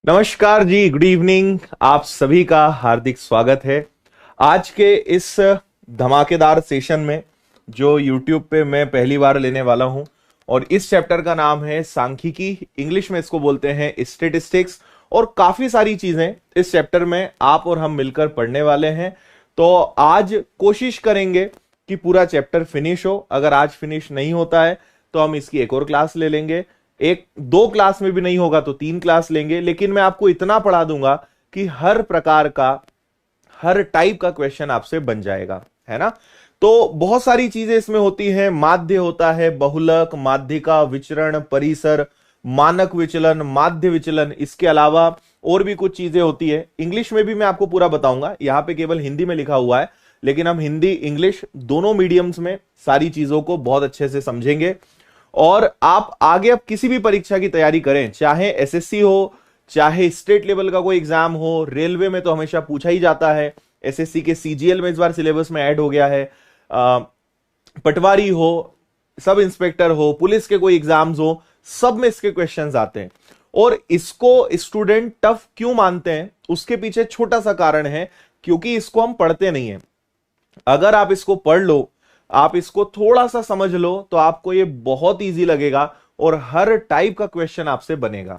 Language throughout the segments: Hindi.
नमस्कार जी, गुड इवनिंग। आप सभी का हार्दिक स्वागत है आज के इस धमाकेदार सेशन में जो YouTube पे मैं पहली बार लेने वाला हूं। और इस चैप्टर का नाम है सांख्यिकी, इंग्लिश में इसको बोलते हैं स्टैटिस्टिक्स। और काफी सारी चीजें इस चैप्टर में आप और हम मिलकर पढ़ने वाले हैं। तो आज कोशिश करेंगे कि पूरा चैप्टर फिनिश हो। अगर आज फिनिश नहीं होता है तो हम इसकी एक और क्लास ले लेंगे। एक दो क्लास में भी नहीं होगा तो 3 क्लास लेंगे। लेकिन मैं आपको इतना पढ़ा दूंगा कि हर प्रकार का, हर टाइप का क्वेश्चन आपसे बन जाएगा, है ना। तो बहुत सारी चीजें इसमें होती हैं। माध्य होता है, बहुलक, माध्यिका, विचरण, परिसर, मानक विचलन, माध्य विचलन। इसके अलावा और भी कुछ चीजें होती है। इंग्लिश में भी मैं आपको पूरा बताऊंगा। यहां पे केवल हिंदी में लिखा हुआ है, लेकिन हम हिंदी इंग्लिश दोनों मीडियम्स में सारी चीजों को बहुत अच्छे से समझेंगे। और आप आगे अब किसी भी परीक्षा की तैयारी करें, चाहे एसएससी हो, चाहे स्टेट लेवल का कोई एग्जाम हो, रेलवे में तो हमेशा पूछा ही जाता है। एसएससी के सीजीएल में इस बार सिलेबस में ऐड हो गया है। पटवारी हो, सब इंस्पेक्टर हो, पुलिस के कोई एग्जाम्स हो, सब में इसके क्वेश्चंस आते हैं। और इसको स्टूडेंट टफ क्यों मानते हैं, उसके पीछे छोटा सा कारण है, क्योंकि इसको हम पढ़ते नहीं है। अगर आप इसको पढ़ लो, आप इसको थोड़ा सा समझ लो, तो आपको ये बहुत इजी लगेगा और हर टाइप का क्वेश्चन आपसे बनेगा।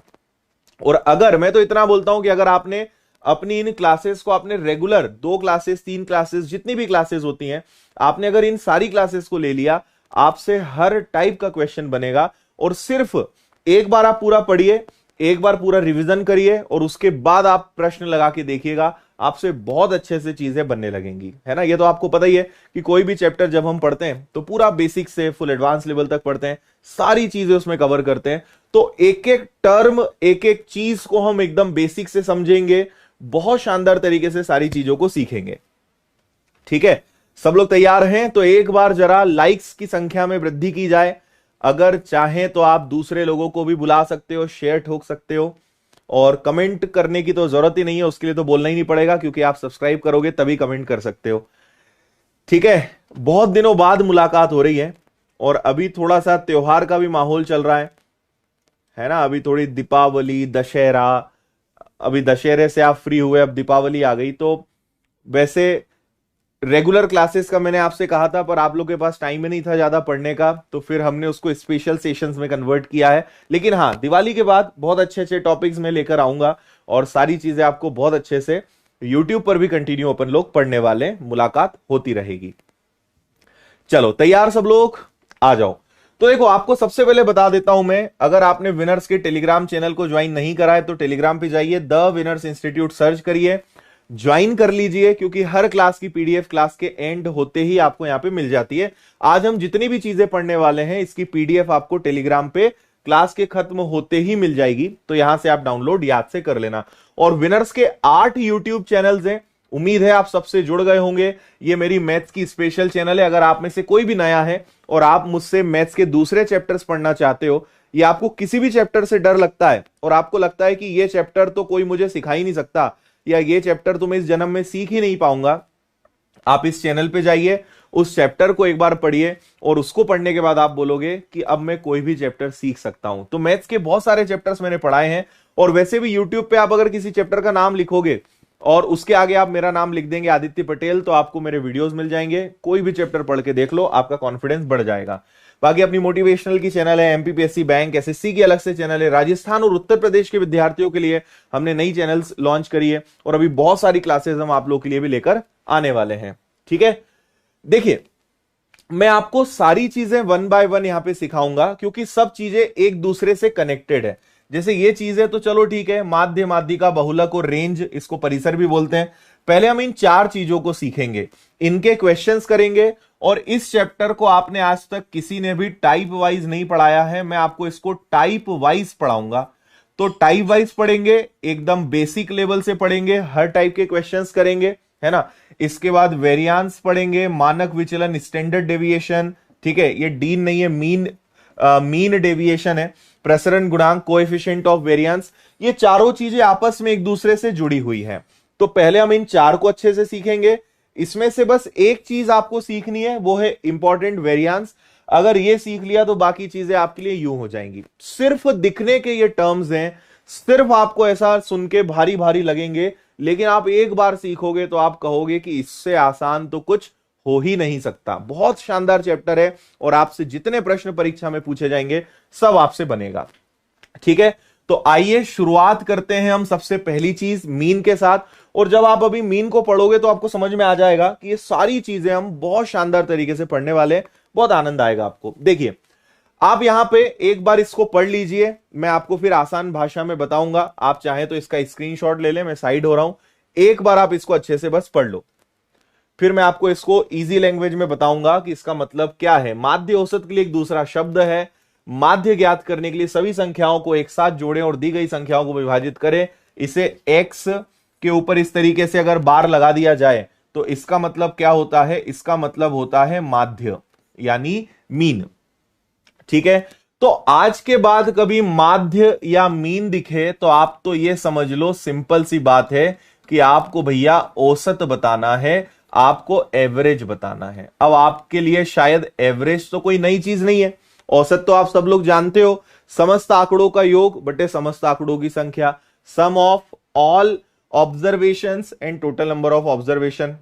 और अगर मैं तो इतना बोलता हूं कि अगर आपने अपनी इन क्लासेस को, आपने रेगुलर 2 क्लासेस 3 क्लासेस जितनी भी क्लासेस होती हैं, आपने अगर इन सारी क्लासेस को ले लिया, आपसे हर टाइप का क्वेश्चन बनेगा। और सिर्फ एक बार आप पूरा पढ़िए, एक बार पूरा रिवीजन करिए और उसके बाद आप प्रश्न लगा के देखिएगा, आपसे बहुत अच्छे से चीजें बनने लगेंगी, है ना। ये तो आपको पता ही है कि कोई भी चैप्टर जब हम पढ़ते हैं तो पूरा बेसिक से फुल एडवांस लेवल तक पढ़ते हैं, सारी चीजें उसमें कवर करते हैं। तो एक एक टर्म, एक एक चीज को हम एकदम बेसिक से समझेंगे, बहुत शानदार तरीके से सारी चीजों को सीखेंगे। ठीक है, सब लोग तैयार हैं? तो एक बार जरा लाइक्स की संख्या में वृद्धि की जाए। अगर चाहें तो आप दूसरे लोगों को भी बुला सकते हो, शेयर ठोक सकते हो। और कमेंट करने की तो जरूरत ही नहीं है, उसके लिए तो बोलना ही नहीं पड़ेगा, क्योंकि आप सब्सक्राइब करोगे तभी कमेंट कर सकते हो। ठीक है, बहुत दिनों बाद मुलाकात हो रही है और अभी थोड़ा सा त्योहार का भी माहौल चल रहा है ना। अभी थोड़ी दीपावली, दशहरा, अभी दशहरे से आप फ्री हुए, अब दीपावली आ गई। तो वैसे रेगुलर क्लासेस का मैंने आपसे कहा था, पर आप लोग के पास टाइम ही नहीं था ज्यादा पढ़ने का, तो फिर हमने उसको स्पेशल सेशंस में कन्वर्ट किया है। लेकिन हाँ, दिवाली के बाद बहुत अच्छे अच्छे टॉपिक्स में लेकर आऊंगा और सारी चीजें आपको बहुत अच्छे से यूट्यूब पर भी कंटिन्यू अपन लोग पढ़ने वाले, मुलाकात होती रहेगी। चलो तैयार सब लोग, आ जाओ। तो देखो, आपको सबसे पहले बता देता हूं मैं, अगर आपने विनर्स के टेलीग्राम चैनल को ज्वाइन नहीं करा है तो टेलीग्राम पे जाइए, द विनर्स इंस्टीट्यूट सर्च करिए, ज्वाइन कर लीजिए, क्योंकि हर क्लास की पीडीएफ क्लास के एंड होते ही आपको यहां पे मिल जाती है। आज हम जितनी भी चीजें पढ़ने वाले हैं, इसकी पीडीएफ आपको टेलीग्राम पे क्लास के खत्म होते ही मिल जाएगी। तो यहां से आप डाउनलोड याद से कर लेना। और विनर्स के 8 यूट्यूब चैनल्स हैं, उम्मीद है आप सबसे जुड़ गए होंगे। ये मेरी मैथ्स की स्पेशल चैनल है। अगर आप में से कोई भी नया है और आप मुझसे मैथ्स के दूसरे चैप्टर्स पढ़ना चाहते हो, या आपको किसी भी चैप्टर से डर लगता है और आपको लगता है कि ये चैप्टर तो कोई मुझे सिखा ही नहीं सकता, या ये चैप्टर तो मैं इस जन्म में सीख ही नहीं पाऊंगा, आप इस चैनल पे जाइए, उस चैप्टर को एक बार पढ़िए और उसको पढ़ने के बाद आप बोलोगे कि अब मैं कोई भी चैप्टर सीख सकता हूं। तो मैथ्स के बहुत सारे चैप्टर्स मैंने पढ़ाए हैं। और वैसे भी यूट्यूब पे आप अगर किसी चैप्टर का नाम लिखोगे और उसके आगे आप मेरा नाम लिख देंगे, आदित्य पटेल, तो आपको मेरे वीडियोस मिल जाएंगे। कोई भी चैप्टर पढ़ के देख लो, आपका कॉन्फिडेंस बढ़ जाएगा। बाकी अपनी मोटिवेशनल की चैनल है, एमपीपीएससी, बैंक, एसएससी की अलग से चैनल है, राजस्थान और उत्तर प्रदेश के विद्यार्थियों के लिए हमने नई चैनल्स लॉन्च करी है। और अभी बहुत सारी क्लासेस हम आप लोग के लिए भी लेकर आने वाले हैं। ठीक है, देखिए, मैं आपको सारी चीजें 1 बाय 1 यहां पे सिखाऊंगा, क्योंकि सब चीजें एक दूसरे से कनेक्टेड है। जैसे ये चीज है तो चलो ठीक है, माध्य, माध्यिका, बहुलक और रेंज, इसको परिसर भी बोलते हैं। पहले हम इन 4 चीजों को सीखेंगे, इनके क्वेश्चंस करेंगे। और इस चैप्टर को आपने आज तक किसी ने भी टाइप वाइज नहीं पढ़ाया है, मैं आपको इसको टाइप वाइज पढ़ाऊंगा। तो टाइप वाइज पढ़ेंगे, एकदम बेसिक लेवल से पढ़ेंगे, हर टाइप के क्वेश्चंस करेंगे, है ना। इसके बाद वेरिएंस पढ़ेंगे, मानक विचलन, स्टैंडर्ड डेविएशन, ठीक है, ये डीन नहीं है, मीन डेविएशन है, प्रसरण गुणांक, कोएफिशिएंट ऑफ वेरिएंस। ये चारों चीजें आपस में एक दूसरे से जुड़ी हुई हैं। तो पहले हम इन 4 को अच्छे से सीखेंगे। इसमें से बस एक चीज आपको सीखनी है, वो है इंपॉर्टेंट वेरिएंस। अगर ये सीख लिया तो बाकी चीजें आपके लिए यूं हो जाएंगी। सिर्फ दिखने के ये टर्म्स हैं, सिर्फ आपको ऐसा सुन के भारी भारी लगेंगे, लेकिन आप एक बार सीखोगे तो आप कहोगे कि इससे आसान तो कुछ हो ही नहीं सकता। बहुत शानदार चैप्टर है और आपसे जितने प्रश्न परीक्षा में पूछे जाएंगे सब आपसे बनेगा। ठीक है, तो आइए शुरुआत करते हैं हम सबसे पहली चीज मीन के साथ। और जब आप अभी मीन को पढ़ोगे तो आपको समझ में आ जाएगा कि ये सारी चीजें हम बहुत शानदार तरीके से पढ़ने वाले हैं, बहुत आनंद आएगा आपको। देखिए, आप यहां पे एक बार इसको पढ़ लीजिए, मैं आपको फिर आसान भाषा में बताऊंगा। आप चाहे तो इसका स्क्रीनशॉट ले लें, मैं साइड हो रहा हूं, एक बार आप इसको अच्छे से बस पढ़ लो, फिर मैं आपको इसको इजी लैंग्वेज में बताऊंगा कि इसका मतलब क्या है। माध्य औसत के लिए एक दूसरा शब्द है। माध्य ज्ञात करने के लिए सभी संख्याओं को एक साथ जोड़ें और दी गई संख्याओं को विभाजित करें। इसे x के ऊपर इस तरीके से अगर बार लगा दिया जाए तो इसका मतलब क्या होता है, इसका मतलब होता है माध्य यानी मीन। ठीक है, तो आज के बाद कभी माध्य या मीन दिखे तो आप तो ये समझ लो सिंपल सी बात है कि आपको भैया औसत बताना है, आपको एवरेज बताना है। अब आपके लिए शायद एवरेज तो कोई नई चीज नहीं है, औसत तो आप सब लोग जानते हो, समस्त आंकड़ों का योग बटे समस्त आंकड़ों की संख्या, sum of all observations and total number of observation.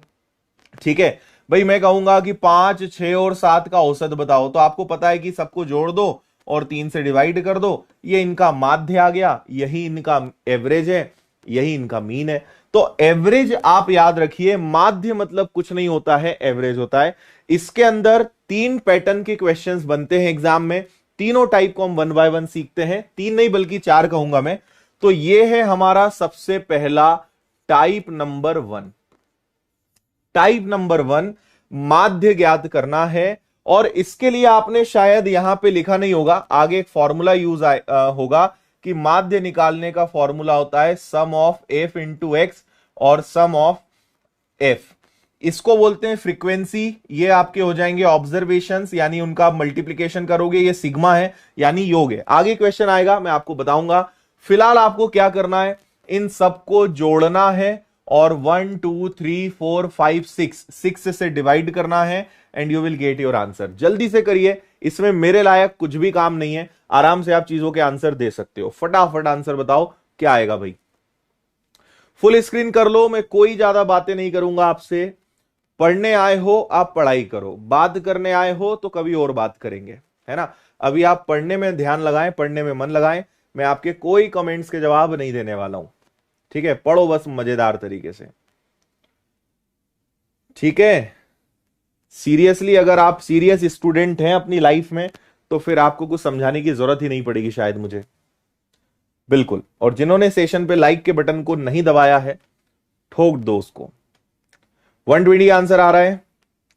ठीक है भाई, मैं कहूंगा कि 5, 6 और 7 का औसत बताओ, तो आपको पता है कि सबको जोड़ दो और 3 से डिवाइड कर दो, ये इनका माध्य आ गया, यही इनका एवरेज है, यही इनका मीन है। तो एवरेज आप याद रखिए, माध्य मतलब कुछ नहीं होता है, एवरेज होता है। इसके अंदर 3 पैटर्न के क्वेश्चंस बनते हैं एग्जाम में, तीनों टाइप को हम 1 बाय 1 सीखते हैं, 3 नहीं बल्कि 4 कहूंगा मैं। तो ये है हमारा सबसे पहला टाइप नंबर 1। टाइप नंबर 1 माध्य ज्ञात करना है, और इसके लिए आपने शायद यहां पे लिखा नहीं होगा, आगे एक फॉर्मूला यूज होगा कि माध्य निकालने का फॉर्मूला होता है sum of F into x और सम ऑफ एफ। इसको बोलते हैं फ्रीक्वेंसी, ये आपके हो जाएंगे ऑब्जर्वेशंस यानी उनका मल्टीप्लीकेशन करोगे, ये सिग्मा है यानी योग है। आगे क्वेश्चन आएगा मैं आपको बताऊंगा। फिलहाल आपको क्या करना है, इन सबको जोड़ना है और 1 2 3 4 5 6 से डिवाइड करना है and you will get your answer. जल्दी से करिए, इसमें मेरे लायक कुछ भी काम नहीं है, आराम से आप चीजों के आंसर दे सकते हो। फटाफट आंसर बताओ क्या आएगा भाई। फुल स्क्रीन कर लो, मैं कोई ज्यादा बातें नहीं करूंगा आपसे। पढ़ने आए हो आप पढ़ाई करो, बात करने आए हो तो कभी और बात करेंगे, है ना। अभी आप पढ़ने में ध्यान लगाएं, पढ़ने में मन लगाएं। मैं आपके कोई कमेंट्स के जवाब नहीं देने वाला हूं, ठीक है। पढ़ो बस मजेदार तरीके से, ठीक है। सीरियसली अगर आप सीरियस स्टूडेंट हैं अपनी लाइफ में तो फिर आपको कुछ समझाने की जरूरत ही नहीं पड़ेगी शायद मुझे, बिल्कुल। और जिन्होंने सेशन पे लाइक के बटन को नहीं दबाया है ठोक दो उसको। 120 आंसर आ रहा है,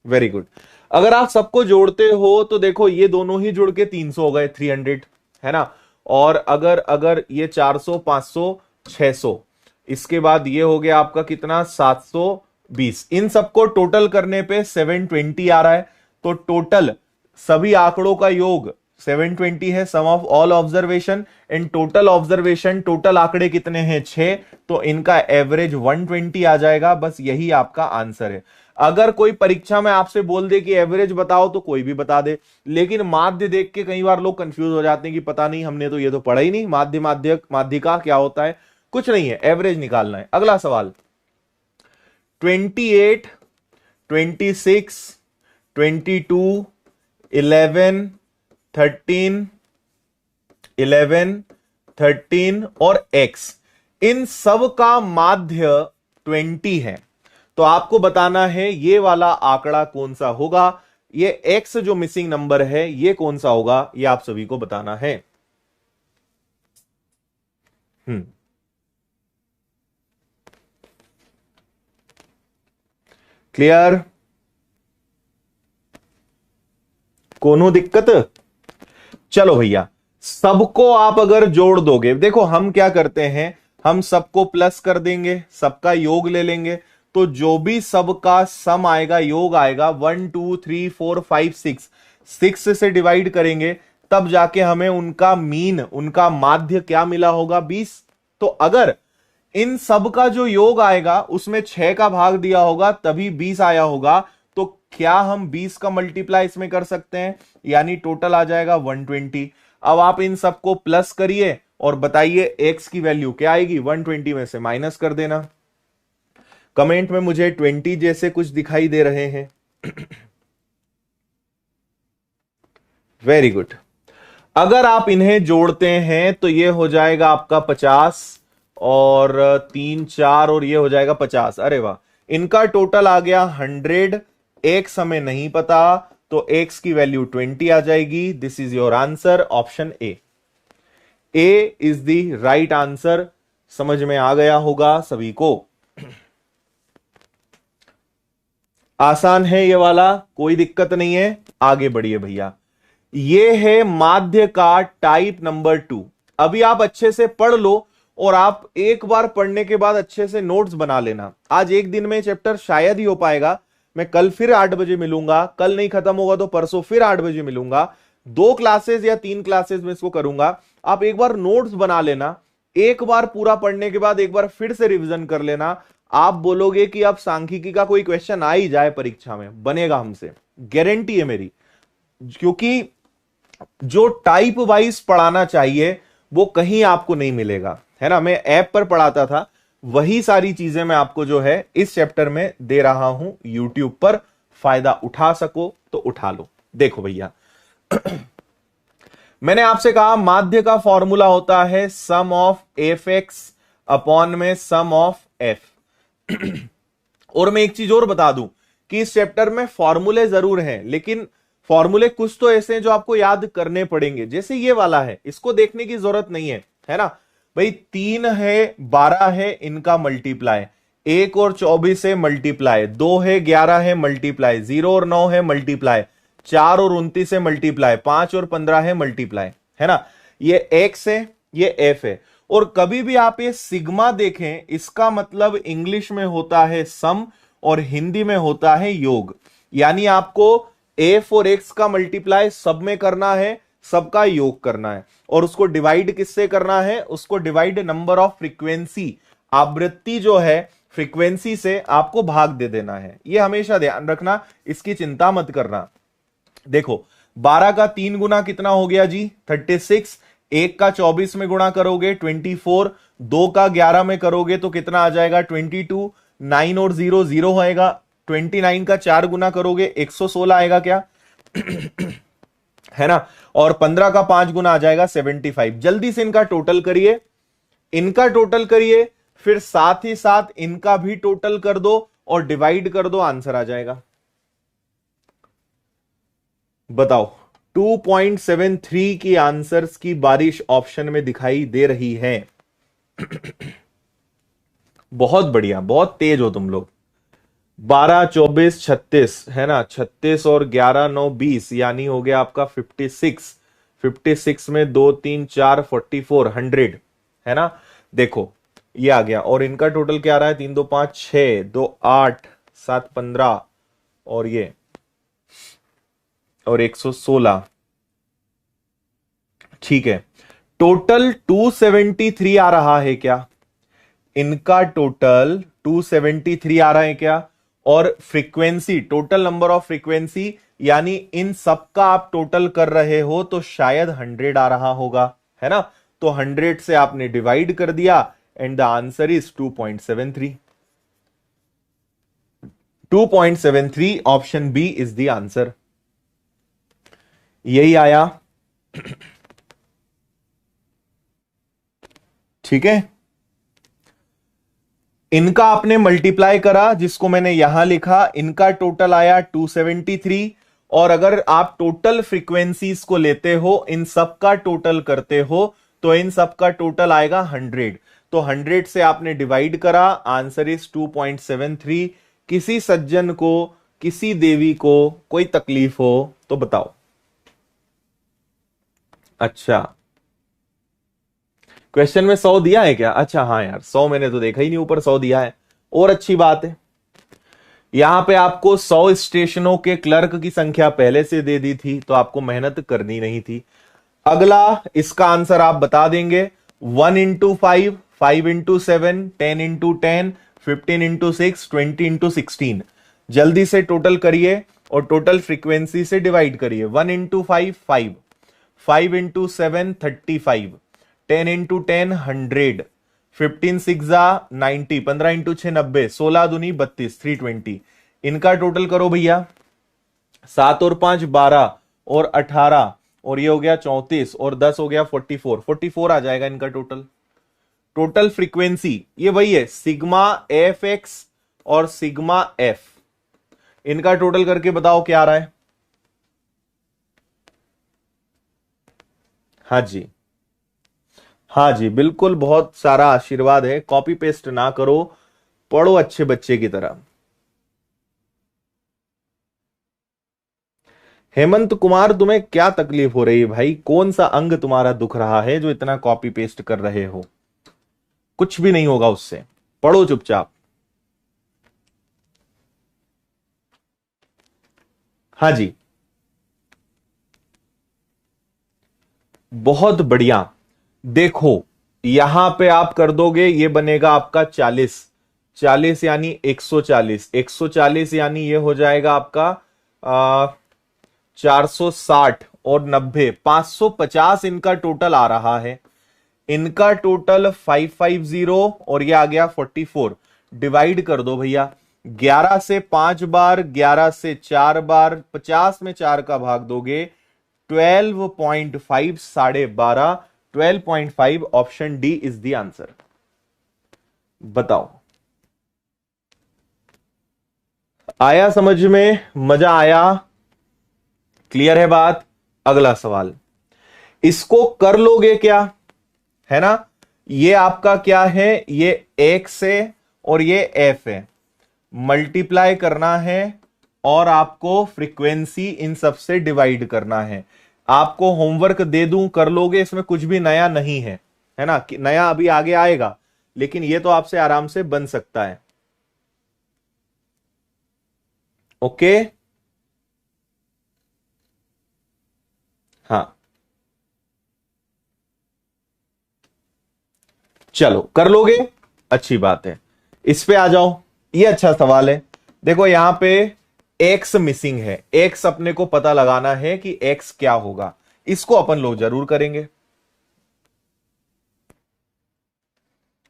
वेरी गुड। अगर आप सबको जोड़ते हो तो देखो ये दोनों ही जुड़ के 300 हो गए, 300, है ना। और अगर ये 400 500 600, इसके बाद ये हो गया आपका कितना 720, इन सबको टोटल करने पे 720 आ रहा है। तो टोटल सभी आंकड़ों का योग 720 है, sum of all observation and total observation, total आंकड़े कितने हैं 6, तो इनका एवरेज 120 आ जाएगा। बस यही आपका आंसर है। अगर कोई परीक्षा में आपसे बोल दे कि एवरेज बताओ तो कोई भी बता दे, लेकिन माध्य देख के कई बार लोग कंफ्यूज हो जाते हैं कि पता नहीं, हमने तो ये तो पढ़ा ही नहीं, माध्यिका क्या होता है। कुछ नहीं है, एवरेज निकालना है। अगला सवाल 28 26 22 11 13 11 13 और x, इन सब का माध्य 20 है। तो आपको बताना है ये वाला आंकड़ा कौन सा होगा, ये x जो मिसिंग नंबर है ये कौन सा होगा, ये आप सभी को बताना है। क्लियर, कोनो दिक्कत। चलो भैया, सबको आप अगर जोड़ दोगे, देखो हम क्या करते हैं, हम सबको प्लस कर देंगे, सबका योग ले लेंगे, तो जो भी सबका सम आएगा, योग आएगा 1 2 3 4 5 6 से डिवाइड करेंगे, तब जाके हमें उनका मीन, उनका माध्य क्या मिला होगा 20। तो अगर इन सब का जो योग आएगा उसमें 6 का भाग दिया होगा तभी 20 आया होगा, तो क्या हम 20 का मल्टीप्लाई इसमें कर सकते हैं, यानी टोटल आ जाएगा 120। अब आप इन सबको प्लस करिए और बताइए x की वैल्यू क्या आएगी। 120 में से माइनस कर देना। कमेंट में मुझे 20 जैसे कुछ दिखाई दे रहे हैं। Very good. अगर आप इन्हें जोड़ते हैं तो ये हो जाएगा आपका 50 और 3 4 और ये हो जाएगा 50। अरे वाह, इनका टोटल आ गया 100। x हमें नहीं पता तो x की वैल्यू 20 आ जाएगी। This is your answer, option A. A is the right answer. समझ में आ गया होगा सभी को। आसान है ये वाला, कोई दिक्कत नहीं है। आगे बढ़िए भैया। ये है माध्य का टाइप नंबर 2। अभी आप अच्छे से पढ़ लो और आप एक बार पढ़ने के बाद अच्छे से नोट्स बना लेना। आज एक दिन में चैप्टर शायद ही हो पाएगा। मैं कल फिर 8 बजे मिलूंगा, कल नहीं खत्म होगा तो परसों फिर 8 बजे मिलूंगा। 2 क्लासेस या 3 क्लासेस में इसको करूंगा। आप एक बार नोट्स बना लेना, एक बार पूरा पढ़ने के बाद एक बार फिर से रिवीजन कर लेना। आप बोलोगे कि अब सांख्यिकी का कोई क्वेश्चन आ ही जाए परीक्षा में, बनेगा हमसे, गारंटी है मेरी। क्योंकि जो टाइप वाइज पढ़ाना चाहिए वो कहीं आपको नहीं मिलेगा, है ना। मैं ऐप पर पढ़ाता था, वही सारी चीजें मैं आपको जो है इस चैप्टर में दे रहा हूं यूट्यूब पर। फायदा उठा सको तो उठा लो। देखो भैया, मैंने आपसे कहा माध्य का फॉर्मूला होता है sum of F x upon में सम ऑफ एफ। और मैं एक चीज और बता दूं कि इस चैप्टर में फॉर्मूले जरूर हैं, लेकिन फॉर्मूले कुछ तो ऐसे हैं जो आपको याद करने पड़ेंगे। जैसे ये वाला है, इसको देखने की जरूरत नहीं है ना भाई। 3 है 12 है, इनका मल्टीप्लाई, 1 और 24 है मल्टीप्लाई, 2 है 11 है मल्टीप्लाई, 0 और 9 है मल्टीप्लाई, 4 और 29 है मल्टीप्लाई, 5 और 15 है मल्टीप्लाई, है ना। ये x है, ये f है। और कभी भी आप ये सिग्मा देखें, इसका मतलब इंग्लिश में होता है सम और हिंदी में होता है योग। यानी आपको f और x का मल्टीप्लाई सब में करना है, सबका योग करना है। और उसको डिवाइड किससे करना है? उसको डिवाइड नंबर ऑफ फ्रीक्वेंसी, आवृत्ति जो है फ्रीक्वेंसी से आपको भाग दे देना है। ये हमेशा ध्यान रखना, इसकी चिंता मत करना। देखो 12 का 3 गुना कितना हो गया जी? 36। 1 का 24 में गुणा करोगे 24। 2 का 11 में करोगे तो कितना आ जाएगा? 22। 9 और 0 0 आएगा। 29 का 4 गुना करोगे 116 आएगा क्या? है ना। और 15 का 5 गुना आ जाएगा 75। जल्दी से इनका टोटल करिए, इनका टोटल करिए, फिर साथ ही साथ इनका भी टोटल कर दो और डिवाइड कर दो, आंसर आ जाएगा। बताओ 2.73 की आंसर्स की बारिश ऑप्शन में दिखाई दे रही है। बहुत बढ़िया, बहुत तेज हो तुम लोग। 12 24 36 है ना। 36 और 11 9 20 यानी हो गया आपका 56। 56 में 2 3 4 44 100 है ना। देखो ये आ गया। और इनका टोटल क्या आ रहा है? 3 2 5 6 2 8 7 15 और ये और 116। ठीक है, टोटल 273 आ रहा है क्या? इनका टोटल 273 आ रहा है क्या? और frequency, total number of frequency, यानी इन सबका आप टोटल कर रहे हो तो शायद 100 आ रहा होगा, है ना। तो 100 से आपने डिवाइड कर दिया and the answer is 2.73। 2.73 option B is the answer. यही आया। ठीक है, इनका आपने मल्टीप्लाई करा, जिसको मैंने यहां लिखा, इनका टोटल आया 273। और अगर आप टोटल फ्रीक्वेंसीज को लेते हो, इन सब का टोटल करते हो, तो इन सब का टोटल आएगा 100। तो 100 से आपने डिवाइड करा, आंसर इज 2.73। किसी सज्जन को, किसी देवी को कोई तकलीफ हो तो बताओ। अच्छा, क्वेश्चन में 100 दिया है क्या? अच्छा हाँ यार, 100 मैंने तो देखा ही नहीं, ऊपर 100 दिया है। और अच्छी बात है, यहां पे आपको 100 स्टेशनों के क्लर्क की संख्या पहले से दे दी थी, तो आपको मेहनत करनी नहीं थी। अगला, इसका आंसर आप बता देंगे। 1 into 5, 5 into 7, 10 into 10, 15 into 6, 20 into 16। जल्दी से टोटल करिए और टोटल फ्रीक्वेंसी से डिवाइड करिए। 1 इंटू 5 5, 5 इंटू 7 35, 10 इंटू 10 100, 15 6 जा 90, 15 इंटू 6 90, 16 दूनी 32 320। इनका टोटल करो भैया, 7 और 5 12 और 18 और ये हो गया 34 और 10 हो गया 44 आ जाएगा इनका टोटल। टोटल फ्रीक्वेंसी ये वही है, सिग्मा एफ एक्स और सिग्मा एफ। इनका टोटल करके बताओ क्या आ रहा है। हाँ जी, हाँ जी, बिल्कुल, बहुत सारा आशीर्वाद है। कॉपी पेस्ट ना करो, पढ़ो अच्छे बच्चे की तरह। हेमंत कुमार, तुम्हें क्या तकलीफ हो रही है भाई? कौन सा अंग तुम्हारा दुख रहा है जो इतना कॉपी पेस्ट कर रहे हो? कुछ भी नहीं होगा उससे, पढ़ो चुपचाप। हाँ जी, बहुत बढ़िया। देखो यहां पे आप कर दोगे, ये बनेगा आपका 40, 40 यानी 140, 140 यानी ये हो जाएगा आपका 460 और 90, 550 इनका टोटल आ रहा है। इनका टोटल 550 और ये आ गया 44। डिवाइड कर दो भैया, 11 से 5 बार, 11 से 4 बार, 50 में 4 का भाग दोगे 12.5, 12.5, 12.5। Option D is the answer. बताओ, आया समझ में? मजा आया? क्लियर है बात? अगला सवाल, इसको कर लोगे क्या, है ना? ये आपका क्या है, ये एक्स है और ये एफ है, मल्टीप्लाई करना है और आपको फ्रीक्वेंसी इन सबसे डिवाइड करना है। आपको होमवर्क दे दूं, कर लोगे, इसमें कुछ भी नया नहीं है ना? नया अभी आगे आएगा, लेकिन ये तो आपसे आराम से बन सकता है। ओके, हाँ, चलो कर लोगे, अच्छी बात है। इस पे आ जाओ, ये अच्छा सवाल है। देखो यहां पे एक्स मिसिंग है, एक्स अपने को पता लगाना है कि एक्स क्या होगा। इसको अपन लोग जरूर करेंगे,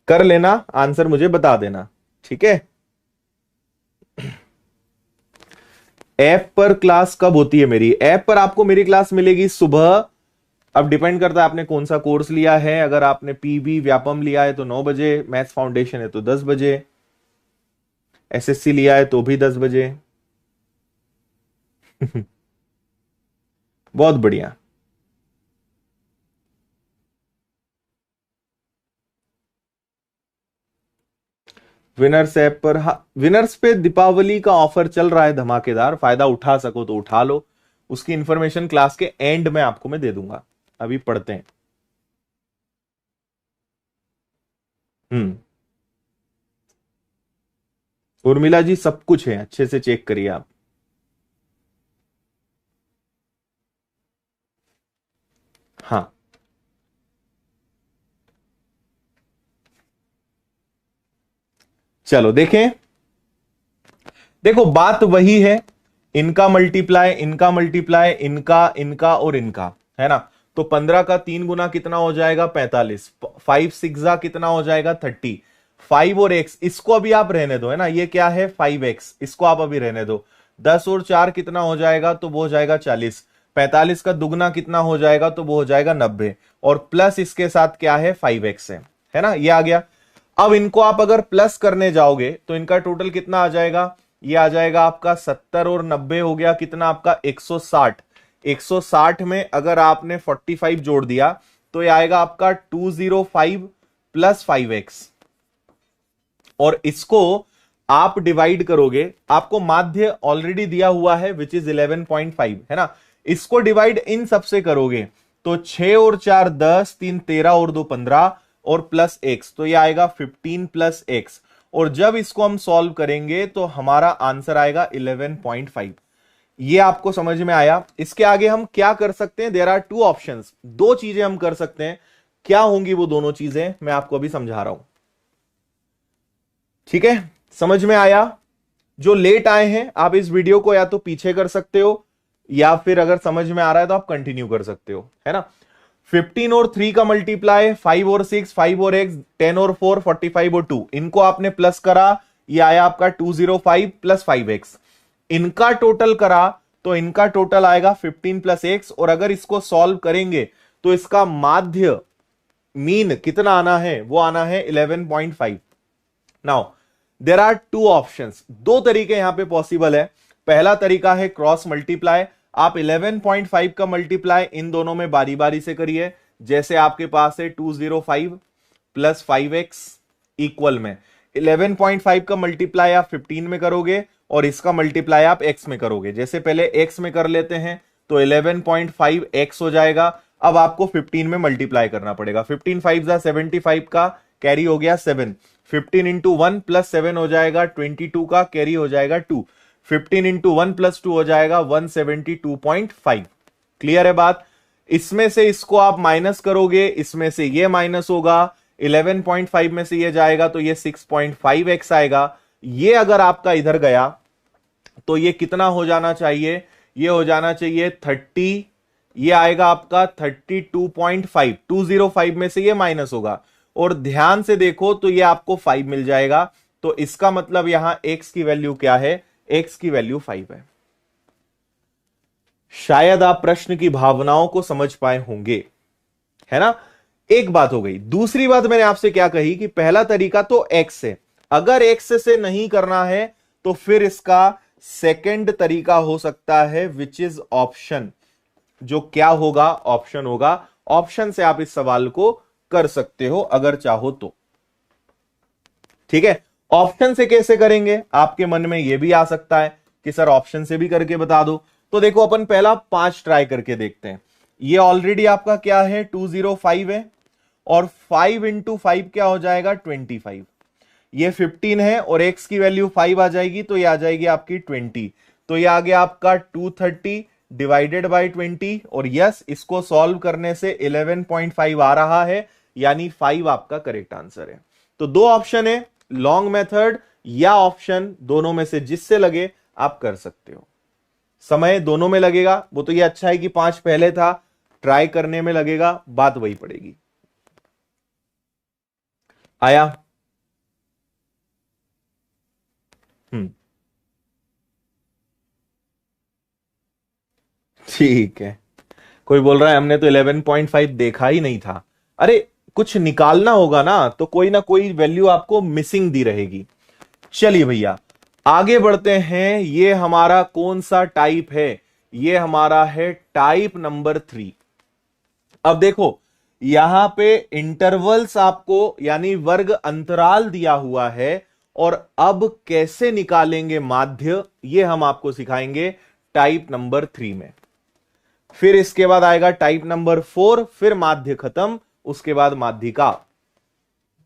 कर लेना, आंसर मुझे बता देना, ठीक है? ऐप पर क्लास कब होती है मेरी? ऐप पर आपको मेरी क्लास मिलेगी सुबह। अब डिपेंड करता है आपने कौन सा कोर्स लिया है। अगर आपने पीबी व्यापम लिया है तो 9 बजे, मैथ्स फाउंडेशन है तो 10 बजे, एसएससी लिया है तो भी 10 बजे। बहुत बढ़िया। विनर्स ऐप पर, हाँ, विनर्स पे दीपावली का ऑफर चल रहा है धमाकेदार, फायदा उठा सको तो उठा लो। उसकी इंफॉर्मेशन क्लास के एंड में आपको मैं दे दूंगा। अभी पढ़ते हैं। हम्म, उर्मिला जी सब कुछ है, अच्छे से चेक करिए आप। हाँ, चलो देखें। देखो बात वही है, इनका मल्टीप्लाई, इनका मल्टीप्लाई, इनका, इनका और इनका, है ना? तो 15 का 3 गुना कितना हो जाएगा? 45। 5 6 कितना हो जाएगा? 30। 5 और x, इसको अभी आप रहने दो, है ना? ये क्या है? 5x, इसको आप अभी रहने दो। 10 और 4 कितना हो जाएगा? तो वो हो जाएगा 40। 45 का दुगना कितना हो जाएगा? तो वो हो जाएगा 90। और प्लस इसके साथ क्या है? 5x है ना? ये आ गया। अब इनको आप अगर प्लस करने जाओगे तो इनका टोटल कितना आ जाएगा? ये आ जाएगा आपका 70 और 90 हो गया कितना आपका? 160। 160 में अगर आपने 45 जोड़ दिया तो ये आएगा आपका 205 प्लस 5x। और इसको आप डिवाइड करोगे, आपको माध्य ऑलरेडी दिया हुआ है विच इज 11.5, है ना? इसको डिवाइड इन सबसे करोगे तो 6 और 4 10, 3 13 और 2 15 और प्लस x, तो ये आएगा 15 प्लस x। और जब इसको हम सॉल्व करेंगे तो हमारा आंसर आएगा 11.5। ये आपको समझ में आया? इसके आगे हम क्या कर सकते हैं? देयर आर टू ऑप्शंस, दो चीजें हम कर सकते हैं। क्या होंगी वो दोनों चीजें, मैं आपको अभी समझा रहा हूं, ठीक है? समझ में आया? जो लेट आए हैं आप इस वीडियो को या तो पीछे कर सकते हो या फिर अगर समझ में आ रहा है तो आप कंटिन्यू कर सकते हो, है ना। 15 और 3 का मल्टीप्लाई, 5 और 6, 5 और x, 10 और 4, 45 और 2, इनको आपने प्लस करा, ये आया आपका 205 प्लस 5x। इनका टोटल करा तो इनका टोटल आएगा 15 प्लस x, और अगर इसको सॉल्व करेंगे तो इसका माध्य मीन कितना आना है, वो आना है 11.5। Now there are two options, दो तरीके यहां पे पॉसिबल है। पहला तरीका है क्रॉस मल्टीप्लाई, आप 11.5 का मल्टीप्लाई इन दोनों में बारी बारी से करिए। जैसे आपके पास है 205 प्लस 5x इक्वल में 11.5 का मल्टीप्लाई आप 15 में करोगे और इसका मल्टीप्लाई आप x में करोगे। जैसे पहले x में कर लेते हैं तो 11.5x हो जाएगा। अब आपको 15 में मल्टीप्लाई करना पड़ेगा। 15 5 75 का कैरी हो गया 7, 15 इंटू 1 प्लस 7 हो जाएगा 22 का कैरी हो जाएगा 2, 15 इंटू 1 प्लस 2 हो जाएगा 172.5। क्लियर है बात। इसमें से इसको आप माइनस करोगे, इसमें से ये माइनस होगा, 11.5 में से ये जाएगा तो ये 6.5x आएगा। ये अगर आपका इधर गया तो ये कितना हो जाना चाहिए, ये हो जाना चाहिए 30, ये आएगा आपका 32.5, 205 में से ये माइनस होगा और ध्यान से देखो तो ये आपको 5 मिल जाएगा। तो इसका मतलब यहां x की वैल्यू क्या है, x की वैल्यू 5 है। शायद आप प्रश्न की भावनाओं को समझ पाए होंगे, है ना। एक बात हो गई। दूसरी बात मैंने आपसे क्या कही कि पहला तरीका तो x से, अगर x से नहीं करना है तो फिर इसका सेकंड तरीका हो सकता है विच इज ऑप्शन, जो क्या होगा, ऑप्शन होगा। ऑप्शन से आप इस सवाल को कर सकते हो अगर चाहो तो, ठीक है। ऑप्शन से कैसे करेंगे, आपके मन में यह भी आ सकता है कि सर ऑप्शन से भी करके बता दो। तो देखो अपन पहला 5 ट्राई करके देखते हैं। ये ऑलरेडी आपका क्या है 205 है और 5 इंटू 5 क्या हो जाएगा 25, ये 15 है और x की वैल्यू 5 आ जाएगी तो ये आ जाएगी आपकी 20, तो ये आ गया आपका 230 डिवाइडेड बाय 20। और यस, इसको सॉल्व करने से 11.5 आ रहा है, यानी 5 आपका करेक्ट आंसर है। तो दो ऑप्शन है, लॉन्ग मेथड या ऑप्शन, दोनों में से जिससे लगे आप कर सकते हो। समय दोनों में लगेगा, वो तो ये अच्छा है कि 5 पहले था, ट्राई करने में लगेगा, बात वही पड़ेगी। आया? ठीक है। कोई बोल रहा है हमने तो 11.5 देखा ही नहीं था। अरे कुछ निकालना होगा ना, तो कोई ना कोई वैल्यू आपको मिसिंग दी रहेगी। चलिए भैया आगे बढ़ते हैं। ये हमारा कौन सा टाइप है, ये हमारा है टाइप नंबर 3। अब देखो यहां पे इंटरवल्स आपको यानी वर्ग अंतराल दिया हुआ है, और अब कैसे निकालेंगे माध्य, ये हम आपको सिखाएंगे टाइप नंबर 3 में। फिर इसके बाद आएगा टाइप नंबर 4, फिर माध्य खत्म, उसके बाद माध्यिका,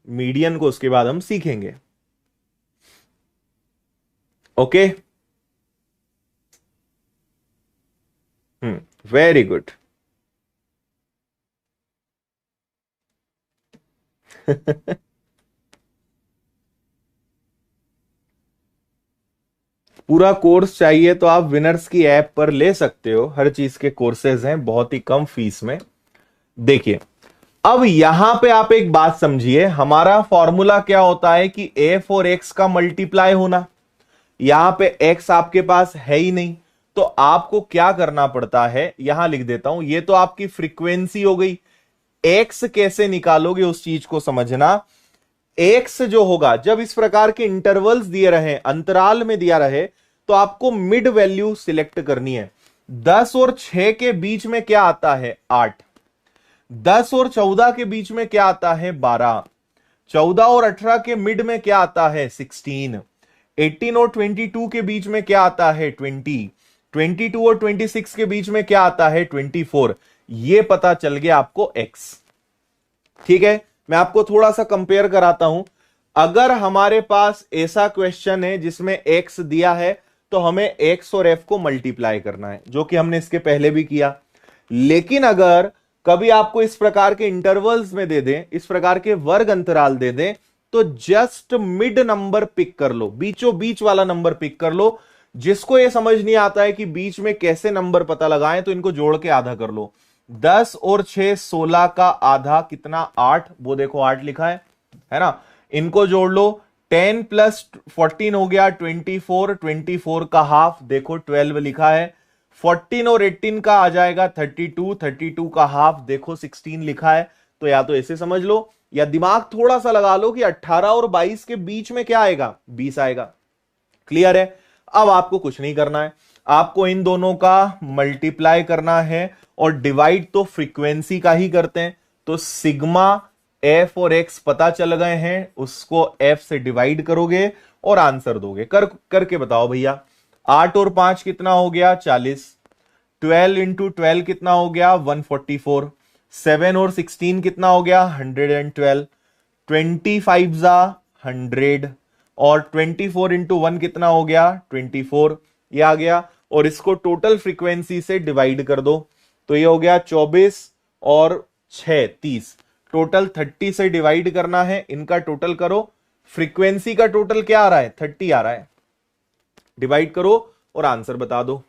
मीडियन को उसके बाद हम सीखेंगे। Okay, very good. पूरा कोर्स चाहिए तो आप विनर्स की ऐप पर ले सकते हो, हर चीज के कोर्सेज हैं बहुत ही कम फीस में। देखिए अब यहां पे आप एक बात समझिए, हमारा फॉर्मूला क्या होता है कि f और x का मल्टीप्लाई होना। यहां पे x आपके पास है ही नहीं, तो आपको क्या करना पड़ता है, यहां लिख देता हूं, ये तो आपकी फ्रीक्वेंसी हो गई। x कैसे निकालोगे उस चीज को समझना। x जो होगा, जब इस प्रकार के इंटरवल्स दिए रहे, अंतराल में दिया रहे, तो आपको मिड वैल्यू सिलेक्ट करनी है। 10 और 6 के बीच में क्या आता है 8, 10 और 14 के बीच में क्या आता है 12, 14 और 18 के मिड में क्या आता है 16, 18 और 22 के बीच में क्या आता है 20, 22 और 26 के बीच में क्या आता है 24। ये पता चल गया आपको x। ठीक है, मैं आपको थोड़ा सा कंपेयर कराता हूं। अगर हमारे पास ऐसा क्वेश्चन है जिसमें x दिया है, तो हमें x और f को मल्टीप्लाई करना है, जो कि हमने इसके पहले भी किया। लेकिन अगर कभी आपको इस प्रकार के इंटरवल्स में दे दें, इस प्रकार के वर्ग अंतराल दे दें, तो जस्ट मिड नंबर पिक कर लो, बीचों बीच वाला नंबर पिक कर लो। जिसको ये समझ नहीं आता है कि बीच में कैसे नंबर पता लगाएं, तो इनको जोड़ के आधा कर लो। 10 और 6 16 का आधा कितना, 8। वो देखो 8 लिखा है ना। इनको जोड़ लो, 10 प्लस 14 हो गया 24, 24 का हाफ देखो 12 लिखा है। 14 और 18 का आ जाएगा 32, 32 का हाफ देखो 16 लिखा है। तो या तो ऐसे समझ लो, या दिमाग थोड़ा सा लगा लो कि 18 और 22 के बीच में क्या आएगा, 20 आएगा। क्लियर है। अब आपको कुछ नहीं करना है, आपको इन दोनों का मल्टीप्लाई करना है, और डिवाइड तो फ्रीक्वेंसी का ही करते हैं। तो सिग्मा एफ और एक्स पता चल गए हैं, उसको एफ से डिवाइड करोगे और आंसर दोगे। करके बताओ भैया। 8 और 5 कितना हो गया, 40। 12 इंटू 12 कितना हो गया, 144। 7 और 16 कितना हो गया, 112। 25 जा 100, और 24 इंटू 1 कितना हो गया, 24। ये आ गया, और इसको टोटल फ्रीक्वेंसी से डिवाइड कर दो, तो ये हो गया 24 और 6 30। टोटल 30 से डिवाइड करना है, इनका टोटल करो। फ्रीक्वेंसी का टोटल क्या आ रहा है, 30 आ रहा है। डिवाइड करो और आंसर बता दो।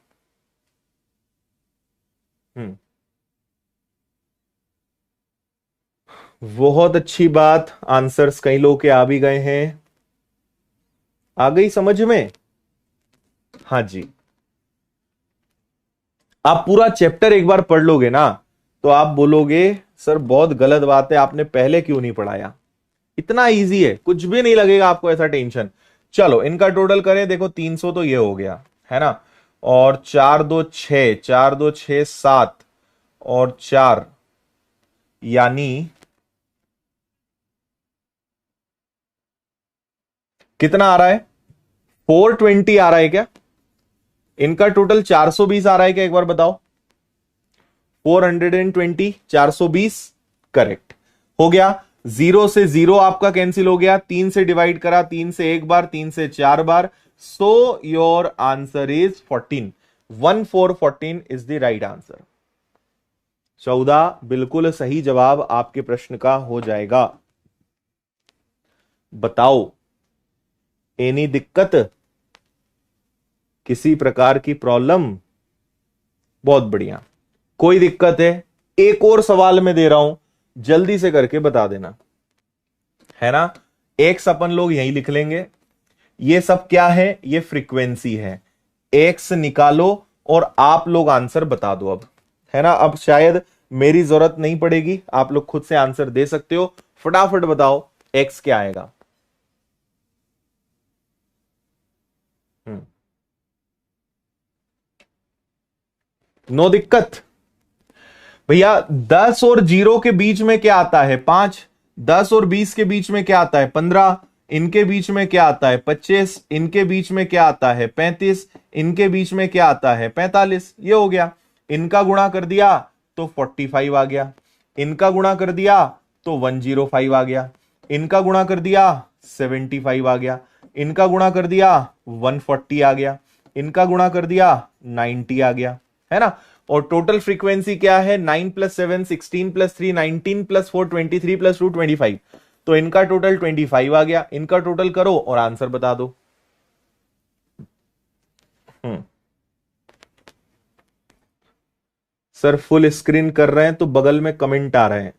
बहुत अच्छी बात, आंसर्स कई लोग के आ भी गए हैं। आ गई समझ में? हाँ जी। आप पूरा चैप्टर एक बार पढ़ लोगे ना, तो आप बोलोगे सर बहुत गलत बात है, आपने पहले क्यों नहीं पढ़ाया। इतना इजी है, कुछ भी नहीं लगेगा आपको ऐसा टेंशन। चलो इनका टोटल करें, देखो 300 तो ये हो गया है ना, और 4 2 6, 4 2 6 7 और 4, यानी कितना आ रहा है, 420 आ रहा है क्या? इनका टोटल 420 आ रहा है क्या, एक बार बताओ। 420, 420 करेक्ट हो गया। 0 से 0 आपका कैंसिल हो गया, 3 से डिवाइड करा, 3 से एक बार, 3 से 4 बार। So your answer is 14। 1414 is the right answer. 14 बिल्कुल सही जवाब आपके प्रश्न का हो जाएगा। बताओ, एनी दिक्कत, किसी प्रकार की प्रॉब्लम? बहुत बढ़िया। कोई दिक्कत है, एक और सवाल मैं दे रहा हूं, जल्दी से करके बता देना, है ना। एक्स अपन लोग यहीं लिख लेंगे। ये सब क्या है, ये फ्रीक्वेंसी है। एक्स निकालो और आप लोग आंसर बता दो अब, है ना। अब शायद मेरी जरूरत नहीं पड़ेगी, आप लोग खुद से आंसर दे सकते हो। फटाफट बताओ एक्स क्या आएगा। नो दिक्कत भैया। 10 और 0 के बीच में क्या आता है, 5। 10 और 20 के बीच में क्या आता है, 15। इनके बीच में क्या आता है, 25। इनके बीच में क्या आता है, 35। इनके बीच में क्या आता है, 45। ये हो गया। इनका गुणा कर दिया तो 45 आ गया। इनका गुणा कर दिया तो 105 आ गया। इनका गुणा कर दिया 75 आ गया। इनका गुणा कर दिया 140 आ गया। इनका गुणा कर दिया 90 आ गया, है ना। और टोटल फ्रीक्वेंसी क्या है, 9 प्लस 7 16 प्लस 3 19 प्लस 4 23 प्लस 2 25। तो इनका टोटल 25 आ गया। इनका टोटल करो और आंसर बता दो। सर फुल स्क्रीन कर रहे हैं तो बगल में कमेंट आ रहे हैं,